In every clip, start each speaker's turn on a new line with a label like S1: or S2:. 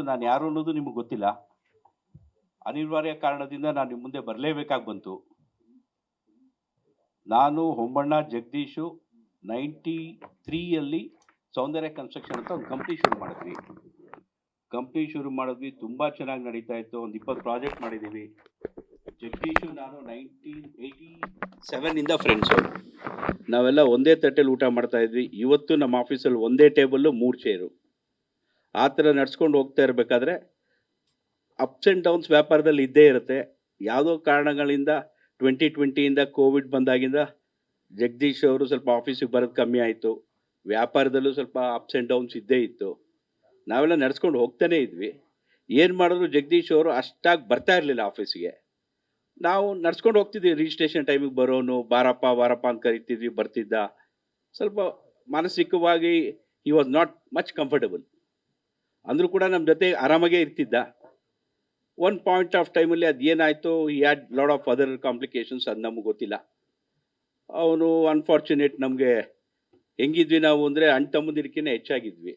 S1: ನಾನು ಯಾರು ಅನ್ನೋದು ನಿಮಗೆ ಗೊತ್ತಿಲ್ಲ. ಅನಿವಾರ್ಯ ಕಾರಣದಿಂದ ನಾನು ನಿಮ್ಮ ಮುಂದೆ ಬರಲೇಬೇಕಾಗಿ ಬಂತು. ನಾನು ಹೊಂಬಣ್ಣ ಜಗದೀಶು 93ಯಲ್ಲಿ ಸೌಂದರ್ಯ ಕನ್ಸ್ಟ್ರಕ್ಷನ್ ಅಂತ ಒಂದು ಕಂಪ್ನಿ ಶುರು ಮಾಡಿದ್ವಿ. ತುಂಬ ಚೆನ್ನಾಗಿ ನಡೀತಾ ಇತ್ತು. ಒಂದು 20 ಪ್ರಾಜೆಕ್ಟ್ ಮಾಡಿದ್ದೀವಿ. ಜಗದೀಶು ನಾನು 1987ಇಂದ ಫ್ರೆಂಡ್ಸು. ನಾವೆಲ್ಲ ಒಂದೇ ತಟ್ಟೆಲಿ ಊಟ ಮಾಡ್ತಾ ಇದ್ವಿ. ಇವತ್ತು ನಮ್ಮ ಆಫೀಸಲ್ಲಿ ಒಂದೇ ಟೇಬಲ್ಲು 3 ಚೇರು. ಆ ಥರ ನಡ್ಸ್ಕೊಂಡು ಹೋಗ್ತಾ ಇರಬೇಕಾದ್ರೆ ಅಪ್ಸ್ ಆ್ಯಂಡ್ ಡೌನ್ಸ್ ವ್ಯಾಪಾರದಲ್ಲಿ ಇದ್ದೇ ಇರುತ್ತೆ. ಯಾವುದೋ ಕಾರಣಗಳಿಂದ 2020ಇಂದ ಕೋವಿಡ್ ಬಂದಾಗಿಂದ ಜಗದೀಶ್ ಅವರು ಸ್ವಲ್ಪ ಆಫೀಸಿಗೆ ಬರೋದು ಕಮ್ಮಿ ಆಯಿತು. ವ್ಯಾಪಾರದಲ್ಲೂ ಸ್ವಲ್ಪ ಅಪ್ಸ್ ಆ್ಯಂಡ್ ಡೌನ್ಸ್ ಇದ್ದೇ ಇತ್ತು. ನಾವೆಲ್ಲ ನಡ್ಸ್ಕೊಂಡು ಹೋಗ್ತಾನೇ ಇದ್ವಿ. ಏನು ಮಾಡಿದ್ರು ಜಗದೀಶ್ ಅವರು ಅಷ್ಟಾಗಿ ಬರ್ತಾ ಇರಲಿಲ್ಲ ಆಫೀಸಿಗೆ. ನಾವು ನಡ್ಸ್ಕೊಂಡು ಹೋಗ್ತಿದ್ವಿ. ರಿಜಿಸ್ಟ್ರೇಷನ್ ಟೈಮಿಗೆ ಬರೋನು, ಬಾರಪ್ಪ ಅಂತ ಕರಿತಿದ್ವಿ, ಬರ್ತಿದ್ದ. ಸ್ವಲ್ಪ ಮಾನಸಿಕವಾಗಿ he was not much comfortable. ಅಂದರೂ ಕೂಡ ನಮ್ಮ ಜೊತೆ ಆರಾಮಾಗೇ ಇರ್ತಿದ್ದ. ಒನ್ ಪಾಯಿಂಟ್ ಆಫ್ ಟೈಮಲ್ಲಿ ಅದು ಏನಾಯಿತು, he had lot of other complications, ಅದು ನಮಗೆ ಗೊತ್ತಿಲ್ಲ. ಅವನು ಅನ್ಫಾರ್ಚುನೇಟ್. ನಮಗೆ ಹೆಂಗಿದ್ವಿ ನಾವು ಅಂದರೆ ಅಣ್ಣ ತಮ್ಮಂದಿರ್ಕಿಂತ ಹೆಚ್ಚಾಗಿದ್ವಿ.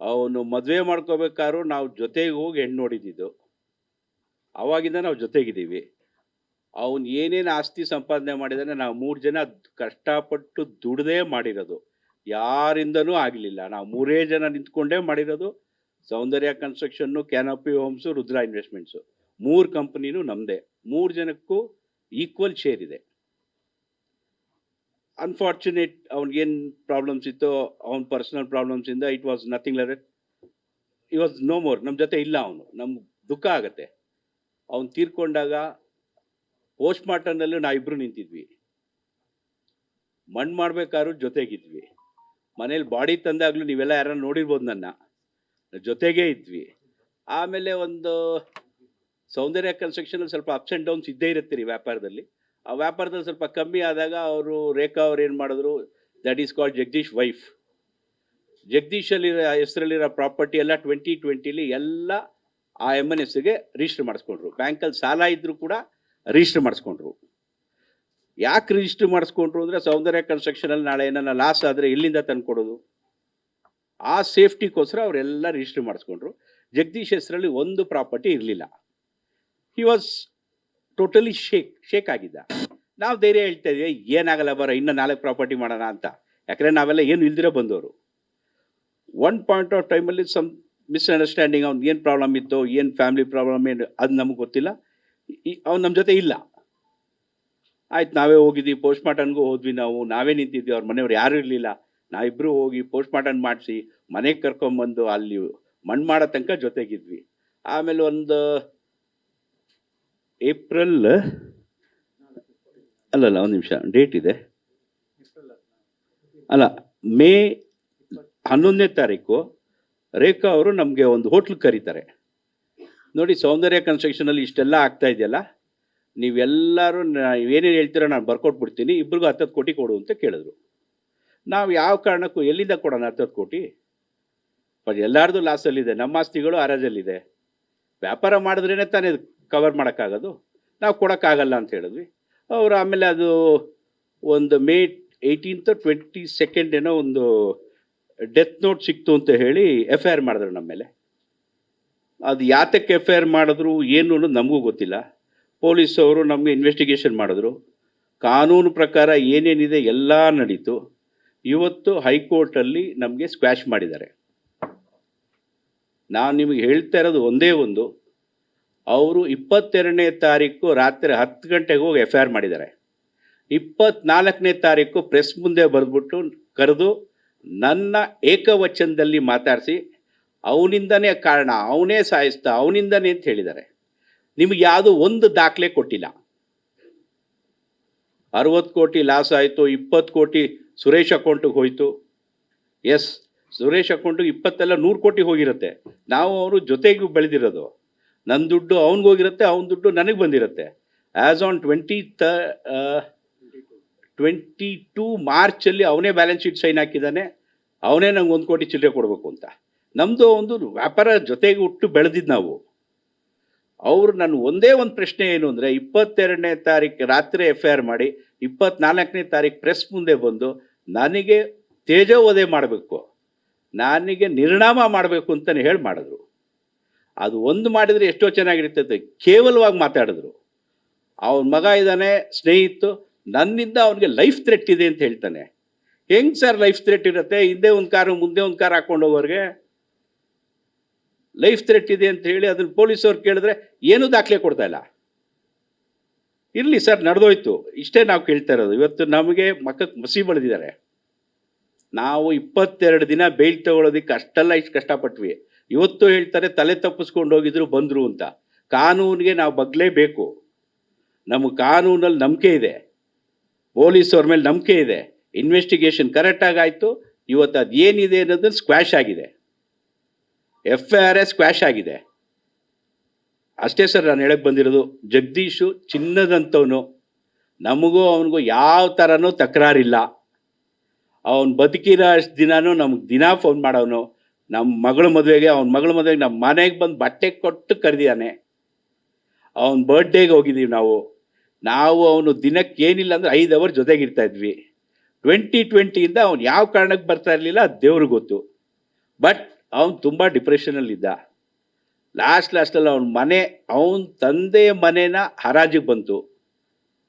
S1: ಅವನು ಮದುವೆ ಮಾಡ್ಕೋಬೇಕಾದ್ರೂ ನಾವು ಜೊತೆಗೆ ಹೋಗಿ ಹೆಣ್ಣು ನೋಡಿದ್ದು. ಆವಾಗಿಂದ ನಾವು ಜೊತೆಗಿದ್ದೀವಿ. ಅವನು ಏನೇನು ಆಸ್ತಿ ಸಂಪಾದನೆ ಮಾಡಿದಾನೆ ನಾವು 3 ಜನ ಕಷ್ಟಪಟ್ಟು ದುಡ್ದೇ ಮಾಡಿರೋದು. ಯಾರಿಂದನೂ ಆಗಲಿಲ್ಲ. ನಾವು 3 ಜನ ನಿಂತ್ಕೊಂಡೇ ಮಾಡಿರೋದು. Soundarya construction, canopy homes, Rudra investments, 3 ಕಂಪ್ನಿನೂ ನಮ್ಮದೇ. 3 ಜನಕ್ಕೂ ಈಕ್ವಲ್ ಶೇರ್ ಇದೆ. ಅನ್ಫಾರ್ಚುನೇಟ್ ಅವ್ನಿಗೇನು ಪ್ರಾಬ್ಲಮ್ಸ್ ಇತ್ತೋ, ಅವನ ಪರ್ಸನಲ್ ಪ್ರಾಬ್ಲಮ್ಸಿಂದ it was nothing like that. He was no more. ನಮ್ಮ ಜೊತೆ ಇಲ್ಲ ಅವನು. ನಮ್ಗೆ ದುಃಖ ಆಗುತ್ತೆ. ಅವನು ತೀರ್ಕೊಂಡಾಗ ಪೋಸ್ಟ್ ಮಾರ್ಟಮ್ನಲ್ಲೂ ನಾವಿಬ್ಬರು ನಿಂತಿದ್ವಿ. ಮಣ್ಣು ಮಾಡ್ಬೇಕಾದ್ರೂ ಜೊತೆಗಿದ್ವಿ. ಮನೇಲಿ ಬಾಡಿ ತಂದಾಗಲೂ ನೀವೆಲ್ಲ ಯಾರನ್ನ ನೋಡಿರ್ಬೋದು, ನನ್ನ ಜೊತೆಗೇ ಇದ್ವಿ. ಆಮೇಲೆ ಒಂದು ಸೌಂದರ್ಯ ಕನ್ಸ್ಟ್ರಕ್ಷನಲ್ಲಿ ಸ್ವಲ್ಪ ಅಪ್ಸ್ ಆ್ಯಂಡ್ ಡೌನ್ಸ್ ಇದ್ದೇ ಇರುತ್ತೆ ರೀ ವ್ಯಾಪಾರದಲ್ಲಿ. ಆ ವ್ಯಾಪಾರದಲ್ಲಿ ಸ್ವಲ್ಪ ಕಮ್ಮಿ ಆದಾಗ ಅವರು ರೇಖಾ ಅವ್ರು ಏನು ಮಾಡಿದ್ರು, that is called Jagadish wife. ಜಗದೀಶಲ್ಲಿರೋ ಹೆಸರಲ್ಲಿರೋ ಪ್ರಾಪರ್ಟಿ ಎಲ್ಲ 2020ಲಿ ಎಲ್ಲ ಆ ಎಮ್ಮನ ಹೆಸರಿಗೆ ರಿಜಿಸ್ಟರ್ ಮಾಡಿಸ್ಕೊಂಡ್ರು. ಬ್ಯಾಂಕಲ್ಲಿ ಸಾಲ ಇದ್ದರೂ ಕೂಡ ರಿಜಿಸ್ಟರ್ ಮಾಡಿಸ್ಕೊಂಡ್ರು. ಯಾಕೆ ರಿಜಿಸ್ಟರ್ ಮಾಡಿಸ್ಕೊಂಡ್ರು ಅಂದರೆ, ಸೌಂದರ್ಯ ಕನ್ಸ್ಟ್ರಕ್ಷನಲ್ಲಿ ನಾಳೆ ಏನಾರ ಲಾಸ್ ಆದರೆ ಎಲ್ಲಿಂದ ತಂದು ಕೊಡೋದು, ಆ ಸೇಫ್ಟಿಗೋಸ್ಕರ ಅವರೆಲ್ಲ ರಿಜಿಸ್ಟರ್ ಮಾಡಿಸ್ಕೊಂಡ್ರು. ಜಗದೀಶ್ ಹೆಸರಲ್ಲಿ ಒಂದು ಪ್ರಾಪರ್ಟಿ ಇರಲಿಲ್ಲ. ಹಿ ವಾಸ್ ಟೋಟಲಿ ಶೇಕ್ ಆಗಿದ್ದ. ನಾವು ಧೈರ್ಯ ಹೇಳ್ತಾ ಇದ್ವಿ, ಏನಾಗಲ್ಲ ಬರೋ, ಇನ್ನೂ 4 ಪ್ರಾಪರ್ಟಿ ಮಾಡೋಣ ಅಂತ. ಯಾಕಂದರೆ ನಾವೆಲ್ಲ ಏನು ಇಲ್ದಿರೋ ಬಂದವರು. ಒನ್ ಪಾಯಿಂಟ್ ಆಫ್ ಟೈಮಲ್ಲಿ ಸಮ್ ಮಿಸ್ಅಂಡರ್ಸ್ಟ್ಯಾಂಡಿಂಗ್, ಅವ್ನು ಏನು ಪ್ರಾಬ್ಲಮ್ ಇತ್ತು, ಏನು ಫ್ಯಾಮಿಲಿ ಪ್ರಾಬ್ಲಮ್ ಏನು, ಅದು ನಮಗೆ ಗೊತ್ತಿಲ್ಲ. ಅವ್ನು ನಮ್ಮ ಜೊತೆ ಇಲ್ಲ. ಆಯ್ತು, ನಾವೇ ಹೋಗಿದ್ವಿ. ಪೋಸ್ಟ್ ಮಾರ್ಟಮ್ಗೂ ಹೋದ್ವಿ. ನಾವೇ ನಿಂತಿದ್ವಿ. ಅವ್ರ ಮನೆಯವ್ರು ಯಾರೂ ಇರಲಿಲ್ಲ. ನಾವಿಬ್ಬರು ಹೋಗಿ ಪೋಸ್ಟ್ ಮಾರ್ಟಮ್ ಮಾಡಿಸಿ ಮನೆಗೆ ಕರ್ಕೊಂಬಂದು ಅಲ್ಲಿ ಮಣ್ಣು ಮಾಡೋ ತನಕ ಜೊತೆಗಿದ್ವಿ. ಆಮೇಲೆ ಒಂದು ಏಪ್ರಿಲ್ ಅಲ್ಲಲ್ಲ, ಒಂದು ನಿಮಿಷ, ಡೇಟ್ ಇದೆ ಅಲ್ಲ, ಮೇ 11ನೇ ತಾರೀಕು ರೇಖಾ ಅವರು ನಮಗೆ ಒಂದು ಹೋಟ್ಲಿಗೆ ಕರೀತಾರೆ. ನೋಡಿ, ಸೌಂದರ್ಯ ಕನ್ಸ್ಟ್ರಕ್ಷನಲ್ಲಿ ಇಷ್ಟೆಲ್ಲ ಆಗ್ತಾ ಇದೆಯಲ್ಲ, ನೀವೆಲ್ಲರೂ ಏನೇನು ಹೇಳ್ತೀರೋ ನಾನು ಬರ್ಕೊಟ್ಬಿಡ್ತೀನಿ, ಇಬ್ರಿಗೂ 10 ಕೋಟಿ ಕೊಡು ಅಂತ ಕೇಳಿದ್ರು. ನಾವು ಯಾವ ಕಾರಣಕ್ಕೂ ಎಲ್ಲಿಂದ ಕೊಡೋಣ 10 ಕೋಟಿ? ಬಟ್ ಎಲ್ಲರದು ಲಾಸಲ್ಲಿದೆ. ನಮ್ಮ ಆಸ್ತಿಗಳು ಹರಾಜಲ್ಲಿದೆ. ವ್ಯಾಪಾರ ಮಾಡಿದ್ರೇ ತಾನೇ ಕವರ್ ಮಾಡೋಕ್ಕಾಗೋದು. ನಾವು ಕೊಡೋಕ್ಕಾಗಲ್ಲ ಅಂತ ಹೇಳಿದ್ವಿ. ಅವರು ಆಮೇಲೆ ಅದು ಒಂದು ಮೇ 18th 22nd ಏನೋ ಒಂದು ಡೆತ್ ನೋಟ್ ಸಿಕ್ತು ಅಂತ ಹೇಳಿ FIR ಮಾಡಿದ್ರು ನಮ್ಮ ಮೇಲೆ. ಅದು ಯಾತಕ್ಕೆ FIR ಮಾಡಿದ್ರು ಏನು ಅನ್ನೋದು ನಮಗೂ ಗೊತ್ತಿಲ್ಲ. ಪೊಲೀಸವರು ನಮಗೆ ಇನ್ವೆಸ್ಟಿಗೇಷನ್ ಮಾಡಿದ್ರು. ಕಾನೂನು ಪ್ರಕಾರ ಏನೇನಿದೆ ಎಲ್ಲ ನಡೀತು. ಇವತ್ತು ಹೈಕೋರ್ಟಲ್ಲಿ ನಮಗೆ ಸ್ಕ್ವ್ಯಾಶ್ ಮಾಡಿದ್ದಾರೆ. ನಾನು ನಿಮಗೆ ಹೇಳ್ತಾ ಇರೋದು ಒಂದೇ ಒಂದು, ಅವರು 22ನೇ ತಾರೀಕು ರಾತ್ರಿ 10 ಗಂಟೆಗೆ ಹೋಗಿ FIR ಮಾಡಿದ್ದಾರೆ. 24ನೇ ತಾರೀಕು ಪ್ರೆಸ್ ಮುಂದೆ ಬರೆದ್ಬಿಟ್ಟು ಕರೆದು ನನ್ನ ಏಕವಚನದಲ್ಲಿ ಮಾತಾಡಿಸಿ, ಅವನಿಂದನೇ ಕಾರಣ, ಅವನೇ ಸಾಯಿಸ್ತಾ, ಅವನಿಂದನೇ ಅಂತ ಹೇಳಿದ್ದಾರೆ. ನಿಮಗೆ ಯಾವುದೋ ಒಂದು ದಾಖಲೆ ಕೊಟ್ಟಿಲ್ಲ. 60 ಕೋಟಿ ಲಾಸ್ ಆಯಿತು, 20 ಕೋಟಿ ಸುರೇಶ್ ಅಕೌಂಟಿಗೆ ಹೋಯಿತು. ಎಸ್, ಸುರೇಶ್ ಅಕೌಂಟಿಗೆ 20 ಅಲ್ಲ 100 ಕೋಟಿ ಹೋಗಿರುತ್ತೆ. ನಾವು ಅವರು ಜೊತೆಗೂ ಬೆಳೆದಿರೋದು. ನನ್ನ ದುಡ್ಡು ಅವ್ನಿಗೋಗಿರುತ್ತೆ, ಅವನ ದುಡ್ಡು ನನಗೆ ಬಂದಿರುತ್ತೆ. ಆ್ಯಸ್ ಆನ್ 22 ಮಾರ್ಚಲ್ಲಿ ಅವನೇ ಬ್ಯಾಲೆನ್ಸ್ ಶೀಟ್ ಸೈನ್ ಹಾಕಿದ್ದಾನೆ. ಅವನೇ ನಂಗೆ 1 ಕೋಟಿ ಚಿಲ್ಲರೆ ಕೊಡಬೇಕು ಅಂತ. ನಮ್ಮದು ಒಂದು ವ್ಯಾಪಾರ ಜೊತೆಗೆ ಹುಟ್ಟು ಬೆಳೆದಿದ್ದು ನಾವು. ಅವರು ನನ್ನ ಒಂದೇ ಒಂದು ಪ್ರಶ್ನೆ ಏನು ಅಂದರೆ, 22ನೇ ತಾರೀಕು ರಾತ್ರಿ FIR ಮಾಡಿ 24ನೇ ತಾರೀಕು ಪ್ರೆಸ್ ಮುಂದೆ ಬಂದು ನನಗೆ ತೇಜೋವಧೆ ಮಾಡಬೇಕು, ನನಗೆ ನಿರ್ನಾಮ ಮಾಡಬೇಕು ಅಂತಲೇ ಹೇಳಿ ಮಾಡಿದ್ರು. ಅದು ಒಂದು ಮಾಡಿದರೆ ಎಷ್ಟೋ ಚೆನ್ನಾಗಿರ್ತೈತೆ. ಕೇವಲವಾಗಿ ಮಾತಾಡಿದ್ರು. ಅವನ ಮಗ ಇದ್ದಾನೆ, ಸ್ನೇಹಿತು, ನನ್ನಿಂದ ಅವನಿಗೆ ಲೈಫ್ ಥ್ರೆಟ್ ಇದೆ ಅಂತ ಹೇಳ್ತಾನೆ. ಹೆಂಗ್ ಸರ್ ಲೈಫ್ ಥ್ರೆಟ್ ಇರುತ್ತೆ? ಹಿಂದೆ ಒಂದು ಕಾರು ಮುಂದೆ ಒಂದು ಕಾರ್ ಹಾಕೊಂಡು ಹೋಗೋರಿಗೆ ಲೈಫ್ ಥ್ರೆಟ್ ಇದೆ ಅಂತ ಹೇಳಿ ಅದನ್ನ ಪೊಲೀಸವ್ರು ಕೇಳಿದ್ರೆ ಏನೂ ದಾಖಲೆ ಕೊಡ್ತಾ ಇಲ್ಲ. ಇರಲಿ ಸರ್, ನಡೆದೋಯ್ತು. ಇಷ್ಟೇ ನಾವು ಕೇಳ್ತಾ ಇರೋದು. ಇವತ್ತು ನಮಗೆ ಮಕ್ಕಕ್ಕೆ ಮಸಿ ಬೆಳೆದಿದ್ದಾರೆ. ನಾವು 22 ದಿನ ಬೇಲ್ ತಗೊಳ್ಳೋದಕ್ಕೆ ಅಷ್ಟೆಲ್ಲ ಇಷ್ಟು ಕಷ್ಟಪಟ್ವಿ. ಇವತ್ತು ಹೇಳ್ತಾರೆ ತಲೆ ತಪ್ಪಿಸ್ಕೊಂಡು ಹೋಗಿದ್ರು ಬಂದರು ಅಂತ. ಕಾನೂನಿಗೆ ನಾವು ಬಗ್ಲೇಬೇಕು. ನಮಗೆ ಕಾನೂನಲ್ಲಿ ನಂಬಿಕೆ ಇದೆ, ಪೊಲೀಸವ್ರ ಮೇಲೆ ನಂಬಿಕೆ ಇದೆ. ಇನ್ವೆಸ್ಟಿಗೇಷನ್ ಕರೆಕ್ಟಾಗಿ ಆಯಿತು. ಇವತ್ತು ಅದು ಏನಿದೆ ಅನ್ನೋದನ್ನು ಸ್ಕ್ವ್ಯಾಶ್ ಆಗಿದೆ. FIR ಸ್ಕ್ವ್ಯಾಶ್ ಆಗಿದೆ. ಅಷ್ಟೇ ಸರ್ ನಾನು ಹೇಳಕ್ಕೆ ಬಂದಿರೋದು. ಜಗದೀಶು ಚಿನ್ನದಂಥವನು. ನಮಗೂ ಅವನಿಗೂ ಯಾವ ಥರನೂ ತಕರಾರಿಲ್ಲ. ಅವನು ಬದುಕಿರೋ ಅಷ್ಟು ದಿನಾನೂ ನಮ್ಗೆ ದಿನಾ ಫೋನ್ ಮಾಡೋನು. ನಮ್ಮ ಮಗಳ ಮದುವೆಗೆ, ಅವನ ಮಗಳ ಮದುವೆಗೆ ನಮ್ಮ ಮನೆಗೆ ಬಂದು ಬಟ್ಟೆ ಕೊಟ್ಟು ಕರೆದಿದ್ದಾನೆ. ಅವನ ಬರ್ಡೇಗೆ ಹೋಗಿದ್ದೀವಿ ನಾವು ಅವನು ದಿನಕ್ಕೆ ಏನಿಲ್ಲ ಅಂದರೆ 5 ಅವರ್ ಜೊತೆಗಿರ್ತಾ ಇದ್ವಿ. 2020ಇಂದ ಅವ್ನು ಯಾವ ಕಾರಣಕ್ಕೆ ಬರ್ತಾ ಇರಲಿಲ್ಲ ಅದು ದೇವ್ರಿಗೆ ಗೊತ್ತು. ಬಟ್ ಅವನು ತುಂಬ ಡಿಪ್ರೆಷನಲ್ಲಿದ್ದ. ಲಾಸ್ಟಲ್ಲಿ ಅವನ ತಂದೆಯ ಮನೇನ ಹರಾಜಿಗೆ ಬಂತು.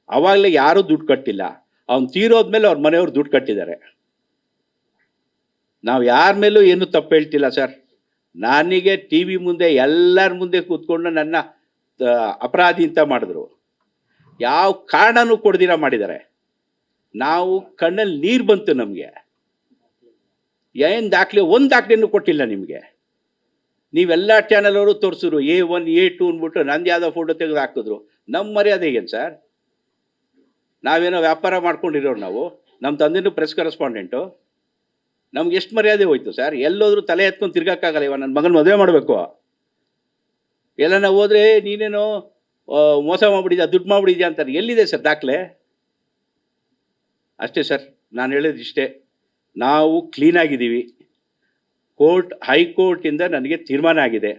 S1: ಆವಾಗಲೇ ಯಾರೂ ದುಡ್ಡು ಕಟ್ಟಿಲ್ಲ. ಅವ್ನು ತೀರೋದ್ಮೇಲೆ ಅವ್ರ ಮನೆಯವ್ರು ದುಡ್ಡು ಕಟ್ಟಿದ್ದಾರೆ. ನಾವು ಯಾರ ಮೇಲೂ ಏನು ತಪ್ಪು ಹೇಳ್ತಿಲ್ಲ ಸರ್. ನನಗೆ ಟಿ ವಿ ಮುಂದೆ ಎಲ್ಲರ ಮುಂದೆ ಕೂತ್ಕೊಂಡು ನನ್ನ ಅಪರಾಧಿ ಅಂತ ಮಾಡಿದ್ರು. ಯಾವ ಕಾರಣನೂ ಕೊಡ್ದಿರ ಮಾಡಿದ್ದಾರೆ. ನಾವು ಕಣ್ಣಲ್ಲಿ ನೀರು ಬಂತು ನಮಗೆ. ಏನು ದಾಖಲೆ, ಒಂದು ದಾಖಲೆನೂ ಕೊಟ್ಟಿಲ್ಲ ನಿಮಗೆ. ನೀವೆಲ್ಲ ಚಾನಲ್ ಅವರು ತೋರಿಸಿದ್ರು A1 A2 ಅಂದ್ಬಿಟ್ಟು ನಂದು ಯಾವುದೋ ಫೋಟೋ ತೆಗೆದು ಹಾಕಿದ್ರು. ನಮ್ಮ ಮರ್ಯಾದೆ ಏನು ಸರ್? ನಾವೇನೋ ವ್ಯಾಪಾರ ಮಾಡ್ಕೊಂಡಿರೋರು ನಾವು. ನಮ್ಮ ತಂದೆನೂ ಪ್ರೆಸ್ ಕರೆಸ್ಪಾಂಡೆಂಟು. ನಮ್ಗೆ ಎಷ್ಟು ಮರ್ಯಾದೆ ಹೋಯ್ತು ಸರ್? ಎಲ್ಲೋದ್ರೂ ತಲೆ ಎತ್ಕೊಂಡು ತಿರ್ಗೋಕ್ಕಾಗಲ್ಲ. ಇವಾಗ ನನ್ನ ಮಗನ ಮದುವೆ ಮಾಡಬೇಕು, ಎಲ್ಲನ ಹೋದ್ರೆ ನೀನೇನೋ ಮೋಸ ಮಾಡ್ಬಿಟ್ಟಿದ್ಯಾ, ದುಡ್ಡು ಮಾಡ್ಬಿಟ್ಟಿದ್ಯಾ ಅಂತಾರೆ. ಎಲ್ಲಿದೆ ಸರ್ ದಾಖಲೆ? ಅಷ್ಟೇ ಸರ್, ನಾನು ಹೇಳೋದು ಇಷ್ಟೇ. ನಾವು ಕ್ಲೀನಾಗಿದ್ದೀವಿ. ಹೈಕೋರ್ಟಿಂದ ನನಗೆ ತೀರ್ಮಾನ ಆಗಿದೆ.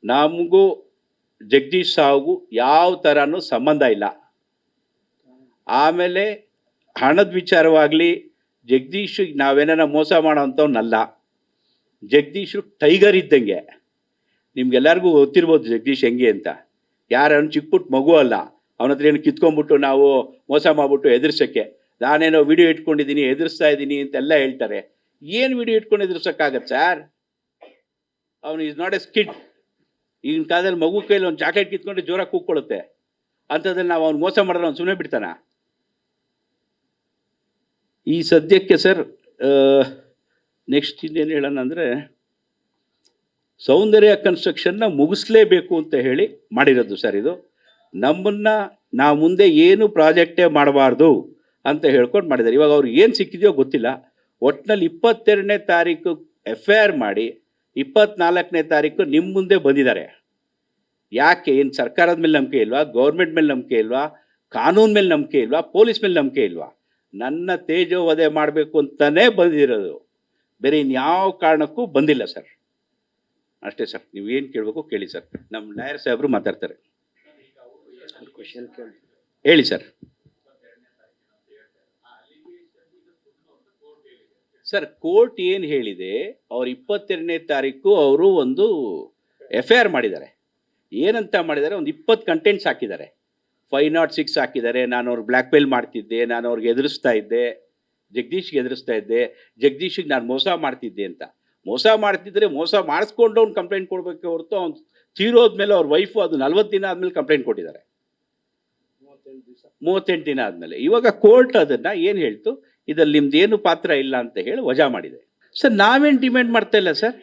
S1: ನಮಗೂ ಜಗದೀಶ್ ಸಾವುಗೂ ಯಾವ ಥರನೂ ಸಂಬಂಧ ಇಲ್ಲ. ಆಮೇಲೆ ಹಣದ ವಿಚಾರವಾಗಲಿ, ಜಗದೀಶಿಗೆ ನಾವೇನ ಮೋಸ ಮಾಡೋ ಅಂಥವ್ನಲ್ಲ. ಜಗದೀಶು ಟೈಗರ್ ಇದ್ದಂಗೆ. ನಿಮ್ಗೆಲ್ಲರಿಗೂ ಗೊತ್ತಿರ್ಬೋದು ಜಗದೀಶ್ ಹೆಂಗೆ ಅಂತ. ಯಾರನ್ನು ಚಿಕ್ಕಪುಟ್ಟ ಮಗು ಅಲ್ಲ. ಅವನ ಹತ್ರ ಏನು ಕಿತ್ಕೊಂಡ್ಬಿಟ್ಟು ನಾವು ಮೋಸ ಮಾಡಿಬಿಟ್ಟು ಎದುರಿಸೋಕ್ಕೆ ನಾನೇನೋ ವಿಡಿಯೋ ಇಟ್ಕೊಂಡಿದ್ದೀನಿ, ಎದುರಿಸ್ತಾ ಇದ್ದೀನಿ ಅಂತೆಲ್ಲ ಹೇಳ್ತಾರೆ. ಏನು ವಿಡಿಯೋ ಇಟ್ಕೊಂಡು ಎದುರಿಸೋಕ್ಕಾಗತ್ತೆ ಸರ್? ಅವನು ಈಸ್ ನಾಟ್ ಎ ಸ್ಕಿಡ್. ಈಗಿನ ಕಾಲದಲ್ಲಿ ಮಗು ಕೈಲಿ ಒಂದು ಚಾಕ್ಲೇಟ್ ಕಿತ್ಕೊಂಡ್ರೆ ಜೋರಾಗಿ ಕೂಕ್ಕೊಳ್ಳುತ್ತೆ. ಅಂಥದ್ರಲ್ಲಿ ನಾವು ಅವ್ನು ಮೋಸ ಮಾಡಿದ್ರೆ ಅವ್ನು ಸುಮ್ಮನೆ ಬಿಡ್ತಾನ? ಈ ಸದ್ಯಕ್ಕೆ ಸರ್ ನೆಕ್ಸ್ಟ್ ಇನ್ನೇನು ಹೇಳೋಣ ಅಂದರೆ, ಸೌಂದರ್ಯ ಕನ್ಸ್ಟ್ರಕ್ಷನ್ನ ಮುಗಿಸ್ಲೇಬೇಕು ಅಂತ ಹೇಳಿ ಮಾಡಿರೋದು ಸರ್ ಇದು. ನಮ್ಮನ್ನು ನಾವು ಮುಂದೆ ಏನು ಪ್ರಾಜೆಕ್ಟೇ ಮಾಡಬಾರ್ದು ಅಂತ ಹೇಳ್ಕೊಂಡು ಮಾಡಿದ್ದಾರೆ. ಇವಾಗ ಅವ್ರಿಗೆ ಏನು ಸಿಕ್ಕಿದೆಯೋ ಗೊತ್ತಿಲ್ಲ. ಒಟ್ಟಿನಲ್ಲಿ 22ನೇ ತಾರೀಕು FIR ಮಾಡಿ 24ನೇ ತಾರೀಕು ನಿಮ್ಮ ಮುಂದೆ ಬಂದಿದ್ದಾರೆ. ಯಾಕೆ? ಏನು ಸರ್ಕಾರದ ಮೇಲೆ ನಂಬಿಕೆ ಇಲ್ವಾ? ಗೌರ್ಮೆಂಟ್ ಮೇಲೆ ನಂಬಿಕೆ ಇಲ್ವಾ? ಕಾನೂನು ಮೇಲೆ ನಂಬಿಕೆ ಇಲ್ವಾ? ಪೊಲೀಸ್ ಮೇಲೆ ನಂಬಿಕೆ ಇಲ್ವಾ? ನನ್ನ ತೇಜೋವಧೆ ಮಾಡಬೇಕು ಅಂತಲೇ ಬಂದಿರೋದು, ಬೇರೆ ಇನ್ಯಾವ ಕಾರಣಕ್ಕೂ ಬಂದಿಲ್ಲ ಸರ್. ಅಷ್ಟೇ ಸರ್. ನೀವೇನು ಕೇಳಬೇಕು ಕೇಳಿ ಸರ್. ನಮ್ಮ ಲಾಯರ್ ಸಾಹೇಬರು ಮಾತಾಡ್ತಾರೆ. ಹೇಳಿ ಸರ್. ಸರ್, ಕೋರ್ಟ್ ಏನು ಹೇಳಿದೆ, ಅವ್ರು 22ನೇ ತಾರೀಕು ಅವರು ಒಂದು FIR ಮಾಡಿದ್ದಾರೆ. ಏನಂತ ಮಾಡಿದ್ದಾರೆ? ಒಂದು 20 ಕಂಟೆಂಟ್ಸ್ ಹಾಕಿದ್ದಾರೆ. 506 ಹಾಕಿದ್ದಾರೆ. ನಾನು ಅವ್ರಿಗೆ ಬ್ಲ್ಯಾಕ್ ಮೇಲ್ ಮಾಡ್ತಿದ್ದೆ, ನಾನು ಅವ್ರಿಗೆ ಎದುರಿಸ್ತಾ ಇದ್ದೆ, ಜಗದೀಶ್ಗೆ ಎದುರಿಸ್ತಾ ಇದ್ದೆ, ಜಗದೀಶಿಗೆ ನಾನು ಮೋಸ ಮಾಡ್ತಿದ್ದೆ ಅಂತ. ಮೋಸ ಮಾಡ್ತಿದ್ರೆ ಮೋಸ ಮಾಡಿಸ್ಕೊಂಡು ಅವ್ನು ಕಂಪ್ಲೇಂಟ್ ಕೊಡಬೇಕು ಹೊರತು ಅವ್ನು ತೀರೋದ್ಮೇಲೆ ಅವ್ರ ವೈಫು ಅದು 40 ದಿನ ಆದಮೇಲೆ ಕಂಪ್ಲೇಂಟ್ ಕೊಟ್ಟಿದ್ದಾರೆ. 38 ದಿನ ಆದಮೇಲೆ. ಇವಾಗ ಕೋರ್ಟ್ ಅದನ್ನು ಏನು ಹೇಳ್ತು, ಇದರಲ್ಲಿ ನಿಮ್ದೇನು ಪಾತ್ರ ಇಲ್ಲ ಅಂತ ಹೇಳಿ ವಜಾ ಮಾಡಿದೆ. ಸರ್, ನಾವೇನು ಡಿಮ್ಯಾಂಡ್ ಮಾಡ್ತಾ ಇಲ್ಲ ಸರ್.